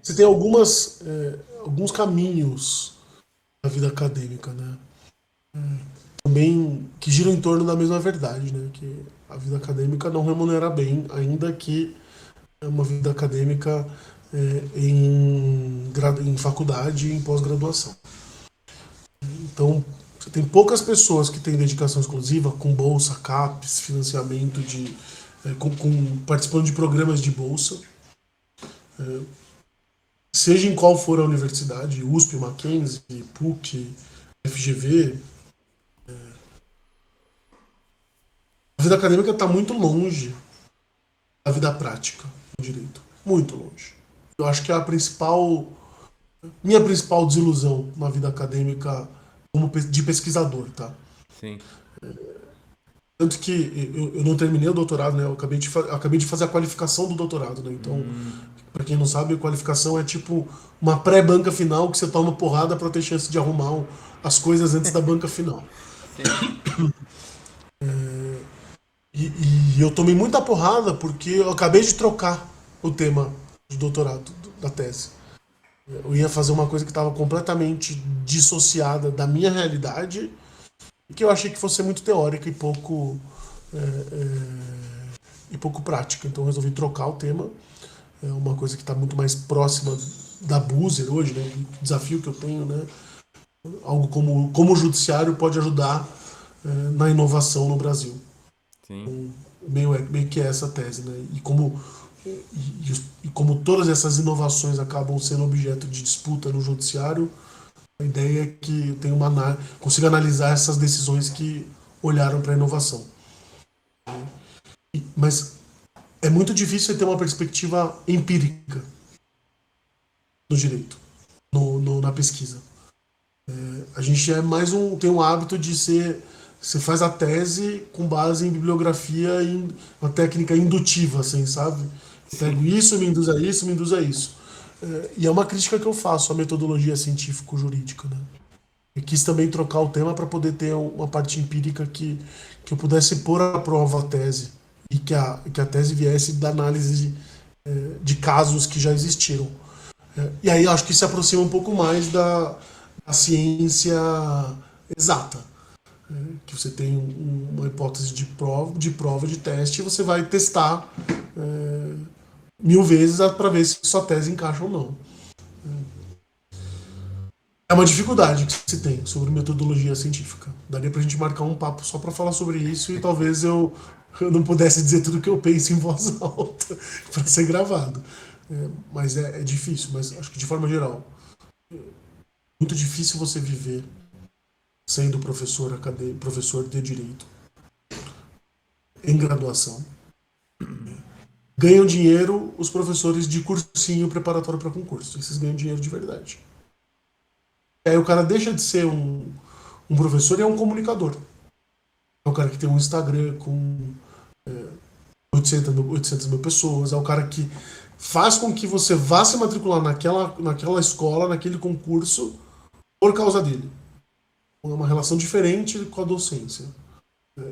Speaker 2: Você tem alguns caminhos na vida acadêmica, né? Também que giram em torno da mesma verdade, né? Que a vida acadêmica não remunera bem, ainda que é uma vida acadêmica em faculdade e em pós-graduação. Então, você tem poucas pessoas que têm dedicação exclusiva, com bolsa, CAPES, financiamento participando de programas de bolsa, seja em qual for a universidade, USP, Mackenzie, PUC, FGV. A vida acadêmica está muito longe da vida prática do direito. Muito longe. Eu acho que minha principal desilusão na vida acadêmica de pesquisador, tá?
Speaker 1: Sim.
Speaker 2: Tanto que eu não terminei o doutorado, né? Eu acabei de fazer a qualificação do doutorado, né? Então, para quem não sabe, a qualificação é tipo uma pré-banca final que você toma porrada para ter chance de arrumar as coisas antes da banca final.
Speaker 1: Sim.
Speaker 2: E eu tomei muita porrada porque eu acabei de trocar o tema do doutorado, da tese. Eu ia fazer uma coisa que estava completamente dissociada da minha realidade e que eu achei que fosse muito teórica e pouco prática. Então eu resolvi trocar o tema. É uma coisa que está muito mais próxima da Buser hoje, né? O desafio que eu tenho, né? Algo como o judiciário pode ajudar na inovação no Brasil.
Speaker 1: Sim.
Speaker 2: Meio que é essa tese, né? E como todas essas inovações acabam sendo objeto de disputa no judiciário, a ideia é que eu tenho consiga analisar essas decisões que olharam para a inovação. Mas é muito difícil você ter uma perspectiva empírica no direito, na pesquisa. A gente tem um hábito de ser. Você faz a tese com base em bibliografia e uma técnica indutiva, assim, sabe? Eu pego isso, me induz a isso, me induz a isso. E é uma crítica que eu faço à metodologia científico-jurídica, né? Eu quis também trocar o tema para poder ter uma parte empírica que eu pudesse pôr à prova a tese e que a tese viesse da análise de casos que já existiram. E aí eu acho que se aproxima um pouco mais da ciência exata, que você tem uma hipótese de prova de teste e você vai testar 1000 vezes para ver se sua tese encaixa ou não. É uma dificuldade que se tem sobre metodologia científica. Daria pra gente marcar um papo só para falar sobre isso e talvez eu não pudesse dizer tudo que eu penso em voz alta para ser gravado. Mas é difícil, mas acho que de forma geral. Muito difícil você viver sendo professor de direito em graduação. Ganham dinheiro os professores de cursinho preparatório para concurso. Esses ganham dinheiro de verdade. Aí o cara deixa de ser um professor e é um comunicador. É o cara que tem um Instagram com 800 mil pessoas. É o cara que faz com que você vá se matricular naquela escola, naquele concurso, por causa dele. É uma relação diferente com a docência.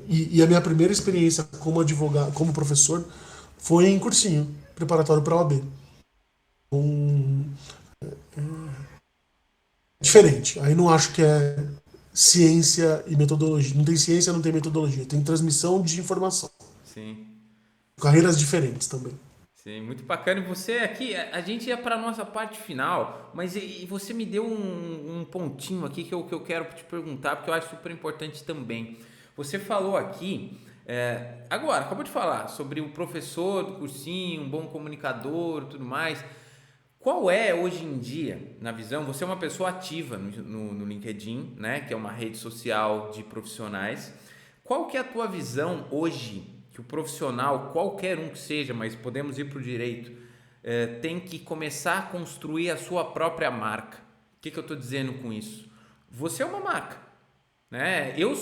Speaker 2: E a minha primeira experiência como advogado, como professor, foi em cursinho, preparatório para a OAB. Diferente. Aí não acho que é ciência e metodologia. Não tem ciência, não tem metodologia. Tem transmissão de informação.
Speaker 1: Sim.
Speaker 2: Carreiras diferentes também.
Speaker 1: Sim, muito bacana. E você aqui, a gente ia para a nossa parte final, mas você me deu um pontinho aqui que eu quero te perguntar, porque eu acho super importante também. Você falou aqui, agora, acabou de falar sobre o professor do cursinho, um bom comunicador e tudo mais. Qual é hoje em dia, na visão, você é uma pessoa ativa no LinkedIn, né, que é uma rede social de profissionais. Qual que é a tua visão hoje que o profissional, qualquer um que seja, mas podemos ir para o direito, tem que começar a construir a sua própria marca? O que eu estou dizendo com isso? Você é uma marca, né? Eu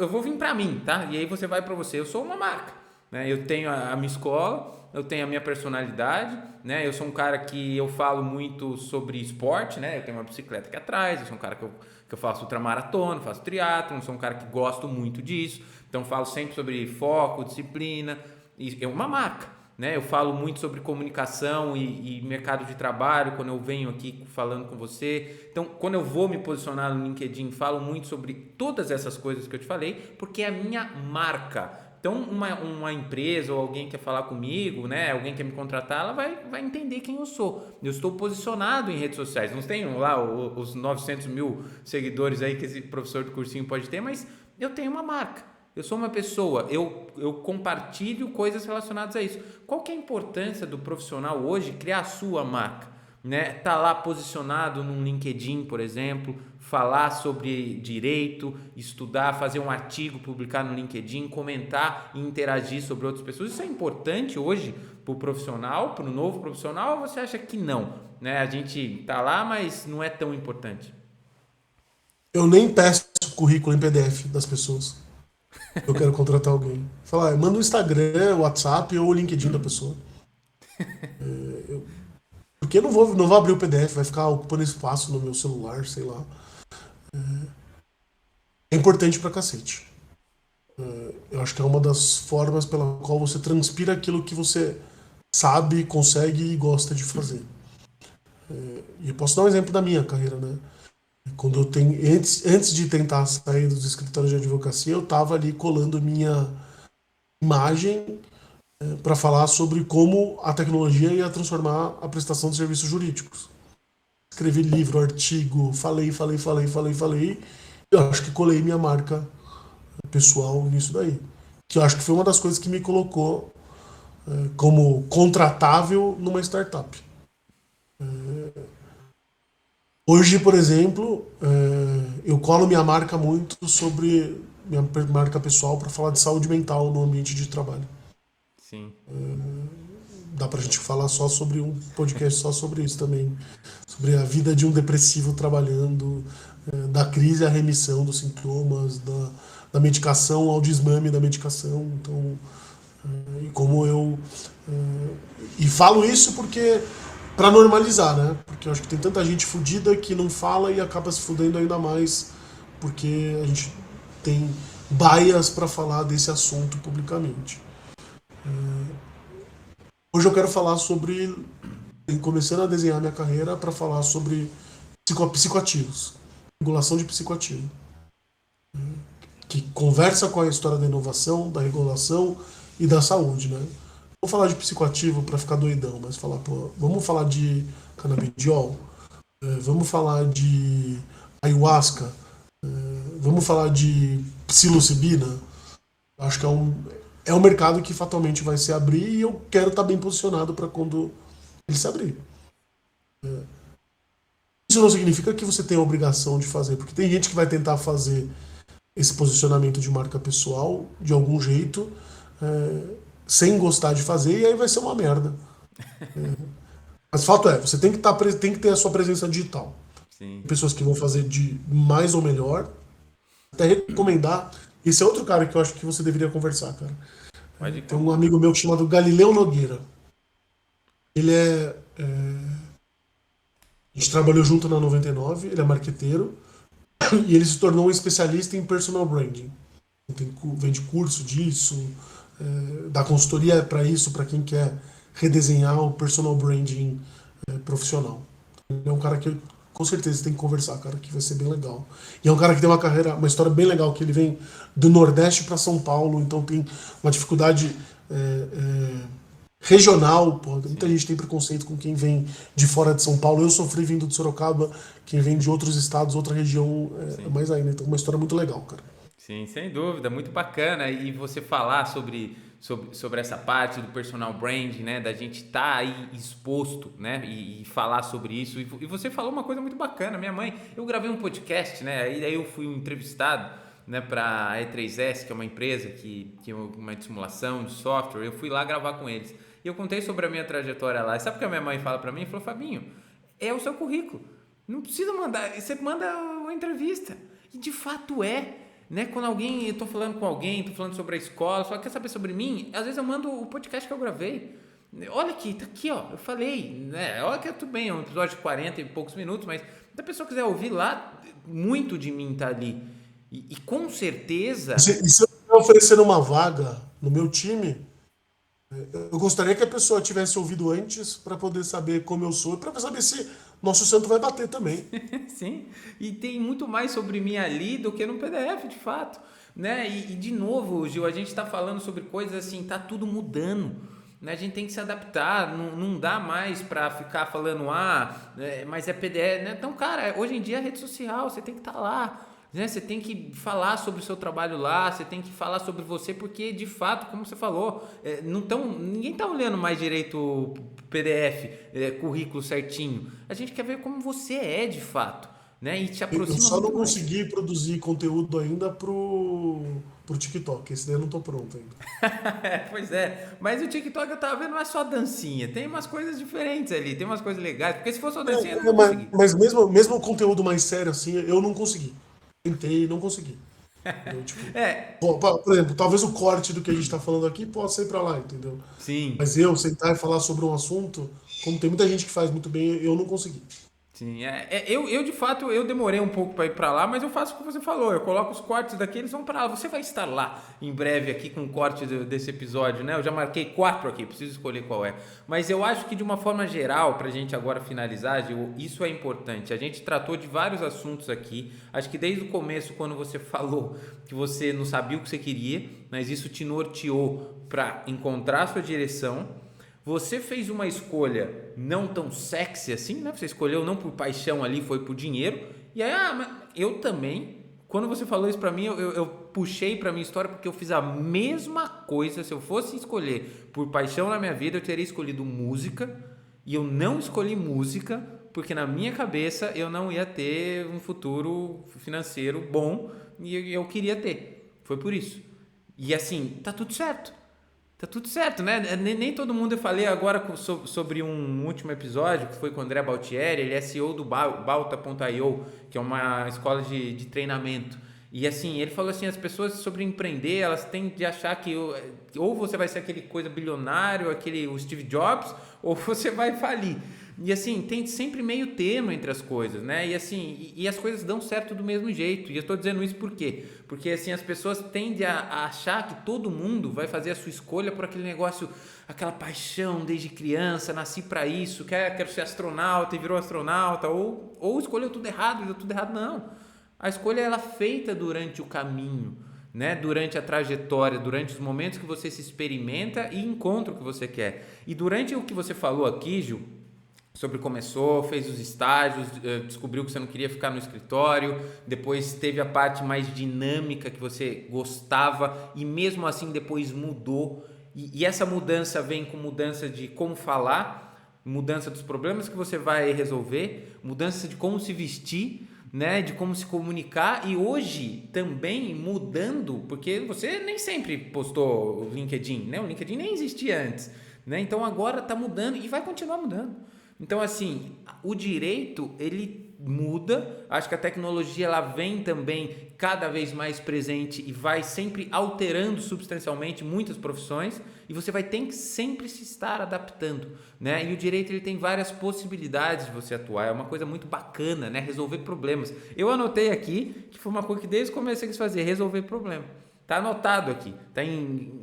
Speaker 1: vou vir para mim, tá? E aí você vai para você. Eu sou uma marca, né? Eu tenho a minha escola, eu tenho a minha personalidade, né? Eu sou um cara que eu falo muito sobre esporte, né? Eu tenho uma bicicleta aqui atrás, eu sou um cara que eu faço ultramaratona, faço triatlon, sou um cara que gosto muito disso, então falo sempre sobre foco, disciplina, e é uma marca, né? Eu falo muito sobre comunicação e mercado de trabalho quando eu venho aqui falando com você. Então, quando eu vou me posicionar no LinkedIn, falo muito sobre todas essas coisas que eu te falei, porque é a minha marca. Então, uma empresa ou alguém quer falar comigo, né? Alguém quer me contratar, ela vai entender quem eu sou. Eu estou posicionado em redes sociais. Não tenho lá os 900 mil seguidores aí que esse professor do cursinho pode ter, mas eu tenho uma marca. Eu sou uma pessoa, eu compartilho coisas relacionadas a isso. Qual que é a importância do profissional hoje criar a sua marca? Né? Tá lá posicionado num LinkedIn, por exemplo, falar sobre direito, estudar, fazer um artigo, publicar no LinkedIn, comentar e interagir sobre outras pessoas. Isso é importante hoje para o profissional, para o novo profissional, ou você acha que não? Né? A gente tá lá, mas não é tão importante.
Speaker 2: Eu nem peço currículo em PDF das pessoas. Eu quero contratar alguém. Falar, manda o Instagram, o WhatsApp ou o LinkedIn da pessoa. Porque eu não vou abrir o PDF, vai ficar ocupando espaço no meu celular, sei lá. É importante pra cacete. Eu acho que é uma das formas pela qual você transpira aquilo que você sabe, consegue e gosta de fazer. E eu posso dar um exemplo da minha carreira, né? Quando eu tenho, antes de tentar sair dos escritórios de advocacia, eu estava ali colando minha imagem para falar sobre como a tecnologia ia transformar a prestação de serviços jurídicos. escrevi livro, artigo, falei. Eu acho que colei minha marca pessoal nisso daí. Que eu acho que foi uma das coisas que me colocou como contratável numa startup. Hoje, por exemplo, eu colo minha marca muito sobre minha marca pessoal para falar de saúde mental no ambiente de trabalho.
Speaker 1: Sim.
Speaker 2: Dá pra gente falar só sobre um podcast só sobre isso também. Sobre a vida de um depressivo trabalhando, da crise à remissão dos sintomas, da medicação ao desmame da medicação. Então, e como eu. E falo isso porque. Pra normalizar, né? Porque eu acho que tem tanta gente fudida que não fala e acaba se fudendo ainda mais porque a gente tem baias pra falar desse assunto publicamente. Hoje eu quero falar sobre. Começando a desenhar minha carreira para falar sobre psicoativos, regulação de psicoativo, que conversa com a história da inovação, da regulação e da saúde, né? Vou falar de psicoativo para ficar doidão, mas falar, pô, vamos falar de canabidiol, vamos falar de ayahuasca, vamos falar de psilocibina. Acho que é um mercado que fatalmente vai se abrir e eu quero estar bem posicionado para quando ele se abrir. Isso não significa que você tem a obrigação de fazer, porque tem gente que vai tentar fazer esse posicionamento de marca pessoal de algum jeito, sem gostar de fazer, e aí vai ser uma merda. Mas o fato é, você tem que ter a sua presença digital.
Speaker 1: Sim.
Speaker 2: Tem pessoas que vão fazer de mais ou melhor, até recomendar. Esse é outro cara que eu acho que você deveria conversar, cara.
Speaker 1: Pode
Speaker 2: Tem um amigo meu chamado Galileu Nogueira. Ele a gente trabalhou junto na 99, ele é marqueteiro, e ele se tornou um especialista em personal branding. Vende curso disso, dá consultoria para isso, para quem quer redesenhar o personal branding profissional. Ele é um cara que com certeza tem que conversar, cara, que vai ser bem legal. E é um cara que tem uma carreira, uma história bem legal, que ele vem do Nordeste para São Paulo, então tem uma dificuldade regional, pô, muita
Speaker 1: Sim.
Speaker 2: gente tem preconceito com quem vem de fora de São Paulo. Eu sofri vindo de Sorocaba, quem vem de outros estados, outra região,
Speaker 1: Sim.
Speaker 2: mais ainda. Então, uma história muito legal, cara.
Speaker 1: Sim, sem dúvida, muito bacana. E você falar sobre essa parte do personal branding, né? Da gente estar aí exposto, né? E falar sobre isso. E você falou uma coisa muito bacana. Minha mãe, eu gravei um podcast, né? E aí eu fui entrevistado, né, para a E3S, que é uma empresa que é uma de simulação de software. Eu fui lá gravar com eles. E eu contei sobre a minha trajetória lá. E sabe o que a minha mãe fala para mim? Falou, Fabinho, é o seu currículo. Não precisa mandar, você manda uma entrevista. E de fato é. Né? Quando alguém, eu tô falando com alguém, tô falando sobre a escola, só quer saber sobre mim, às vezes eu mando o podcast que eu gravei. Olha aqui, tá aqui, ó, eu falei, né? Olha que tudo bem, é um episódio de 40 e poucos minutos, mas se a pessoa quiser ouvir lá, muito de mim tá ali. E com certeza,
Speaker 2: E se eu estiver oferecendo uma vaga no meu time, eu gostaria que a pessoa tivesse ouvido antes para poder saber como eu sou, para saber se nosso santo vai bater também.
Speaker 1: sim, e tem muito mais sobre mim ali do que no PDF, de fato, né? E de novo, Gil, a gente está falando sobre coisas assim, tá tudo mudando, né? A gente tem que se adaptar, não dá mais para ficar falando, mas é PDF, né? Então, cara, hoje em dia é rede social, você tem que estar lá, né? Você tem que falar sobre o seu trabalho lá, você tem que falar sobre você, porque de fato, como você falou, ninguém tá olhando mais direito o PDF, currículo certinho. A gente quer ver como você é de fato, né? E te
Speaker 2: Eu
Speaker 1: aproxima
Speaker 2: só não
Speaker 1: muito mais.
Speaker 2: consegui produzir conteúdo ainda pro TikTok. Esse daí eu não tô pronto ainda.
Speaker 1: Pois é, mas o TikTok eu tava vendo, não é só dancinha, tem umas coisas diferentes ali, tem umas coisas legais, porque se fosse só dancinha eu não ia conseguir.
Speaker 2: Mas mesmo o conteúdo mais sério assim, eu não consegui. Tentei e não consegui. Entendeu? Tipo,
Speaker 1: É,
Speaker 2: por exemplo, talvez o corte do que a gente tá falando aqui possa ir pra lá, entendeu?
Speaker 1: sim.
Speaker 2: Mas eu sentar e falar sobre um assunto, como tem muita gente que faz muito bem, eu não consegui.
Speaker 1: Sim, eu de fato eu demorei um pouco para ir para lá, mas eu faço o que você falou, eu coloco os cortes daqui, eles vão para lá. Você vai estar lá em breve aqui com o corte desse episódio, né? Eu já marquei 4 aqui, preciso escolher qual é. Mas eu acho que de uma forma geral, para a gente agora finalizar, Gil, isso é importante. A gente tratou de vários assuntos aqui. Acho que desde o começo, quando você falou que você não sabia o que você queria, mas isso te norteou para encontrar a sua direção. Você fez uma escolha não tão sexy assim, né? Você escolheu não por paixão ali, foi por dinheiro. E aí, mas eu também, quando você falou isso pra mim, eu puxei pra minha história porque eu fiz a mesma coisa. Se eu fosse escolher por paixão na minha vida, eu teria escolhido música. E eu não escolhi música porque na minha cabeça eu não ia ter um futuro financeiro bom e eu queria ter. Foi por isso. E assim, tá tudo certo. Tá tudo certo, né? Nem todo mundo. Eu falei agora sobre um último episódio que foi com o André Baltieri. Ele é CEO do Balta.io, que é uma escola de treinamento. E assim, ele falou assim, as pessoas sobre empreender, elas têm de achar que ou você vai ser aquele coisa bilionário, o Steve Jobs, ou você vai falir. E assim, tem sempre meio termo entre as coisas, né? E assim, e as coisas dão certo do mesmo jeito. E eu estou dizendo isso por quê? Porque assim, as pessoas tendem a achar que todo mundo vai fazer a sua escolha por aquele negócio, aquela paixão desde criança, nasci para isso, quero ser astronauta e virou astronauta, ou escolheu tudo errado e deu tudo errado. Não. A escolha ela é feita durante o caminho, né? Durante a trajetória, durante os momentos que você se experimenta e encontra o que você quer. E durante o que você falou aqui, Gil, sobre começou, fez os estágios, descobriu que você não queria ficar no escritório, depois teve a parte mais dinâmica que você gostava e mesmo assim depois mudou. E essa mudança vem com mudança de como falar, mudança dos problemas que você vai resolver, mudança de como se vestir, né, de como se comunicar e hoje também mudando, porque você nem sempre postou o LinkedIn, né? O LinkedIn nem existia antes, né? Então agora está mudando e vai continuar mudando. Então assim, o direito ele muda, acho que a tecnologia ela vem também cada vez mais presente e vai sempre alterando substancialmente muitas profissões e você vai ter que sempre se estar adaptando, né? E o direito ele tem várias possibilidades de você atuar, é uma coisa muito bacana, né? Resolver problemas. Eu anotei aqui que foi uma coisa que desde o começo eu quis fazer, resolver problema. Tá anotado aqui, tá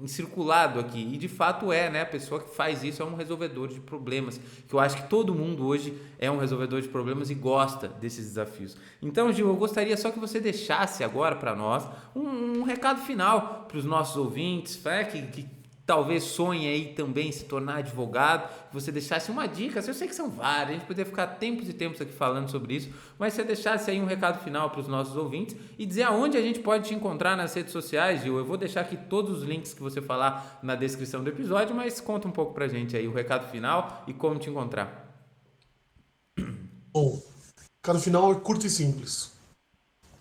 Speaker 1: circulado aqui e de fato é, né? A pessoa que faz isso é um resolvedor de problemas, que eu acho que todo mundo hoje é um resolvedor de problemas e gosta desses desafios. Então, Gil, eu gostaria só que você deixasse agora para nós um recado final para os nossos ouvintes, né? Que talvez sonhe aí também se tornar advogado, que você deixasse uma dica, eu sei que são várias, a gente poderia ficar tempos e tempos aqui falando sobre isso, mas você deixasse aí um recado final para os nossos ouvintes e dizer aonde a gente pode te encontrar nas redes sociais, Gil. Eu vou deixar aqui todos os links que você falar na descrição do episódio, mas conta um pouco pra gente aí o recado final e como te encontrar.
Speaker 2: Bom, o recado final é curto e simples.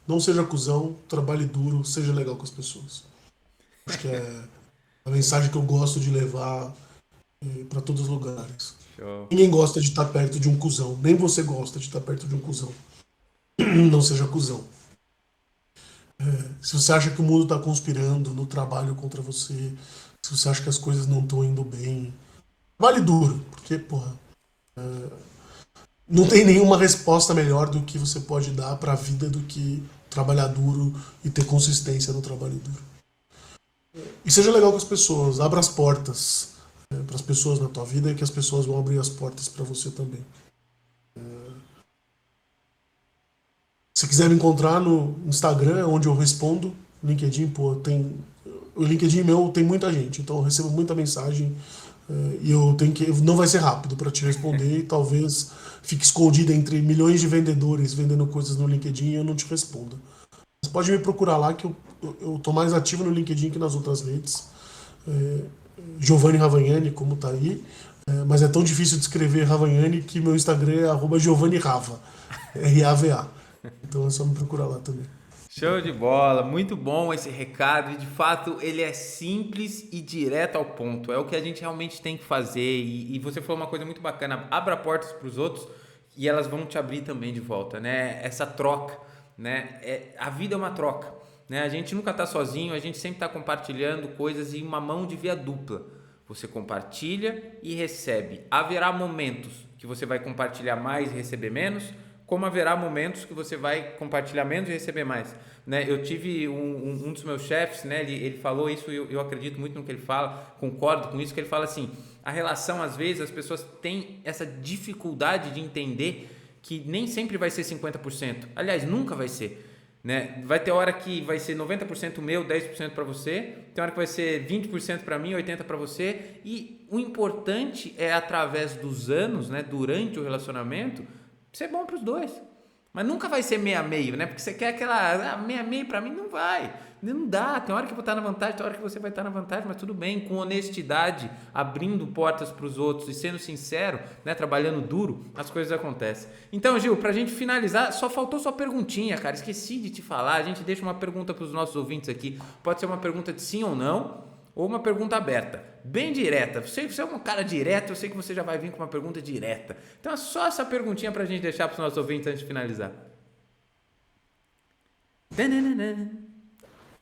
Speaker 2: Não seja cuzão, trabalhe duro, seja legal com as pessoas. Acho que é a mensagem que eu gosto de levar para todos os lugares.
Speaker 1: Show.
Speaker 2: Ninguém gosta de estar perto de um cuzão. Nem você gosta de estar perto de um cuzão. Não seja cuzão. Se você acha que o mundo está conspirando no trabalho contra você, se você acha que as coisas não estão indo bem, vale duro, porque, porra, não tem nenhuma resposta melhor do que você pode dar para a vida do que trabalhar duro e ter consistência no trabalho duro. E seja legal com as pessoas, abra as portas para as pessoas na tua vida e que as pessoas vão abrir as portas para você também. Se quiser me encontrar no Instagram, onde eu respondo, LinkedIn, pô, o LinkedIn meu tem muita gente, então eu recebo muita mensagem e eu tenho que, não vai ser rápido para te responder e talvez fique escondido entre milhões de vendedores vendendo coisas no LinkedIn e eu não te responda. Você pode me procurar lá que eu tô mais ativo no LinkedIn que nas outras redes. Giovanni Ravagnani, como tá aí, mas é tão difícil de escrever Ravagnani que meu Instagram é @GiovanniRava, RAVA. Então é só me procurar lá também.
Speaker 1: Show de bola, muito bom esse recado e de fato ele é simples e direto ao ponto, é o que a gente realmente tem que fazer e você falou uma coisa muito bacana, abra portas para os outros e elas vão te abrir também de volta, né? Essa troca, né? A vida é uma troca, né? A gente nunca está sozinho, a gente sempre está compartilhando coisas em uma mão de via dupla, você compartilha e recebe, haverá momentos que você vai compartilhar mais e receber menos, como haverá momentos que você vai compartilhar menos e receber mais, né? Eu tive um dos meus chefes, né? Ele falou isso e eu acredito muito no que ele fala, concordo com isso, que ele fala assim, a relação, às vezes, as pessoas têm essa dificuldade de entender que nem sempre vai ser 50%, aliás, nunca vai ser. né? Vai ter hora que vai ser 90% meu, 10% para você, tem hora que vai ser 20% para mim, 80% para você, e o importante é, através dos anos, né, durante o relacionamento, ser bom para os dois. Mas nunca vai ser meio a meio, né? Porque você quer aquela meio a meio, pra mim não vai. Não dá. Tem hora que eu vou estar na vantagem, tem hora que você vai estar na vantagem, mas tudo bem, com honestidade, abrindo portas para os outros e sendo sincero, né? Trabalhando duro, as coisas acontecem. Então, Gil, pra gente finalizar, só faltou sua perguntinha, cara. Esqueci de te falar. A gente deixa uma pergunta para os nossos ouvintes aqui. Pode ser uma pergunta de sim ou não, ou uma pergunta aberta, bem direta. Você é um cara direto, eu sei que você já vai vir com uma pergunta direta. Então é só essa perguntinha pra gente deixar pros nossos ouvintes antes de finalizar.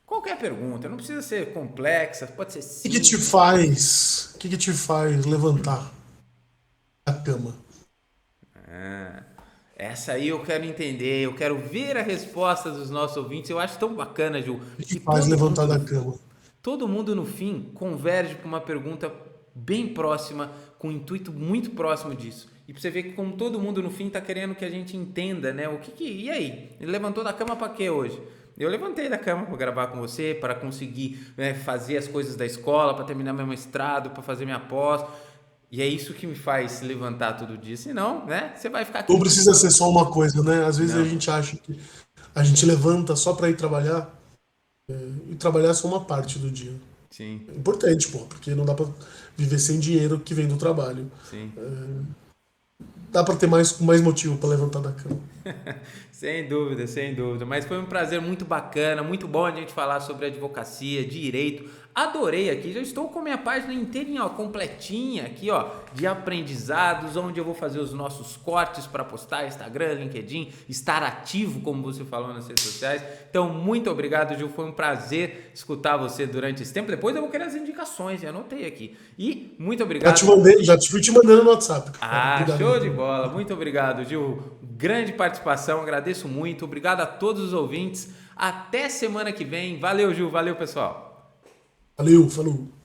Speaker 1: Qualquer pergunta, não precisa ser complexa, pode ser
Speaker 2: O que te
Speaker 1: simples.
Speaker 2: faz, o que te faz levantar da cama?
Speaker 1: Essa aí eu quero entender, eu quero ver a resposta dos nossos ouvintes. Eu acho tão bacana, Ju,
Speaker 2: O que
Speaker 1: que
Speaker 2: te faz levantar da cama?
Speaker 1: todo mundo no fim converge para uma pergunta bem próxima, com um intuito muito próximo disso. E pra você ver que como todo mundo no fim tá querendo que a gente entenda, né? E aí? Ele levantou da cama para quê hoje? Eu levantei da cama para gravar com você, para conseguir, né, fazer as coisas da escola, para terminar meu mestrado, para fazer minha pós. E é isso que me faz se levantar todo dia. Senão, né? Você vai ficar
Speaker 2: Não
Speaker 1: aqui.
Speaker 2: precisa ser só uma coisa, né? Às vezes a
Speaker 1: Não.
Speaker 2: gente acha que a gente levanta só para ir trabalhar, e trabalhar é só uma parte do dia.
Speaker 1: Sim,
Speaker 2: É importante, pô, porque não dá para viver sem dinheiro que vem do trabalho.
Speaker 1: sim.
Speaker 2: Dá para ter mais motivo para levantar da cama.
Speaker 1: Sem dúvida, sem dúvida. Mas foi um prazer muito bacana, muito bom a gente falar sobre advocacia, direito. Adorei aqui, já estou com minha página inteirinha, ó, completinha aqui, ó, de aprendizados, onde eu vou fazer os nossos cortes para postar, Instagram, LinkedIn, estar ativo, como você falou nas redes sociais. Então, muito obrigado, Gil, foi um prazer escutar você durante esse tempo. Depois eu vou querer as indicações, já anotei aqui. E muito obrigado.
Speaker 2: Já te fui te mandando no WhatsApp, cara.
Speaker 1: Ah,
Speaker 2: Obrigado.
Speaker 1: show de bola. Muito obrigado, Gil. Grande participação, agradeço muito. Obrigado a todos os ouvintes. Até semana que vem. Valeu, Gil. Valeu, pessoal.
Speaker 2: Valeu, falou.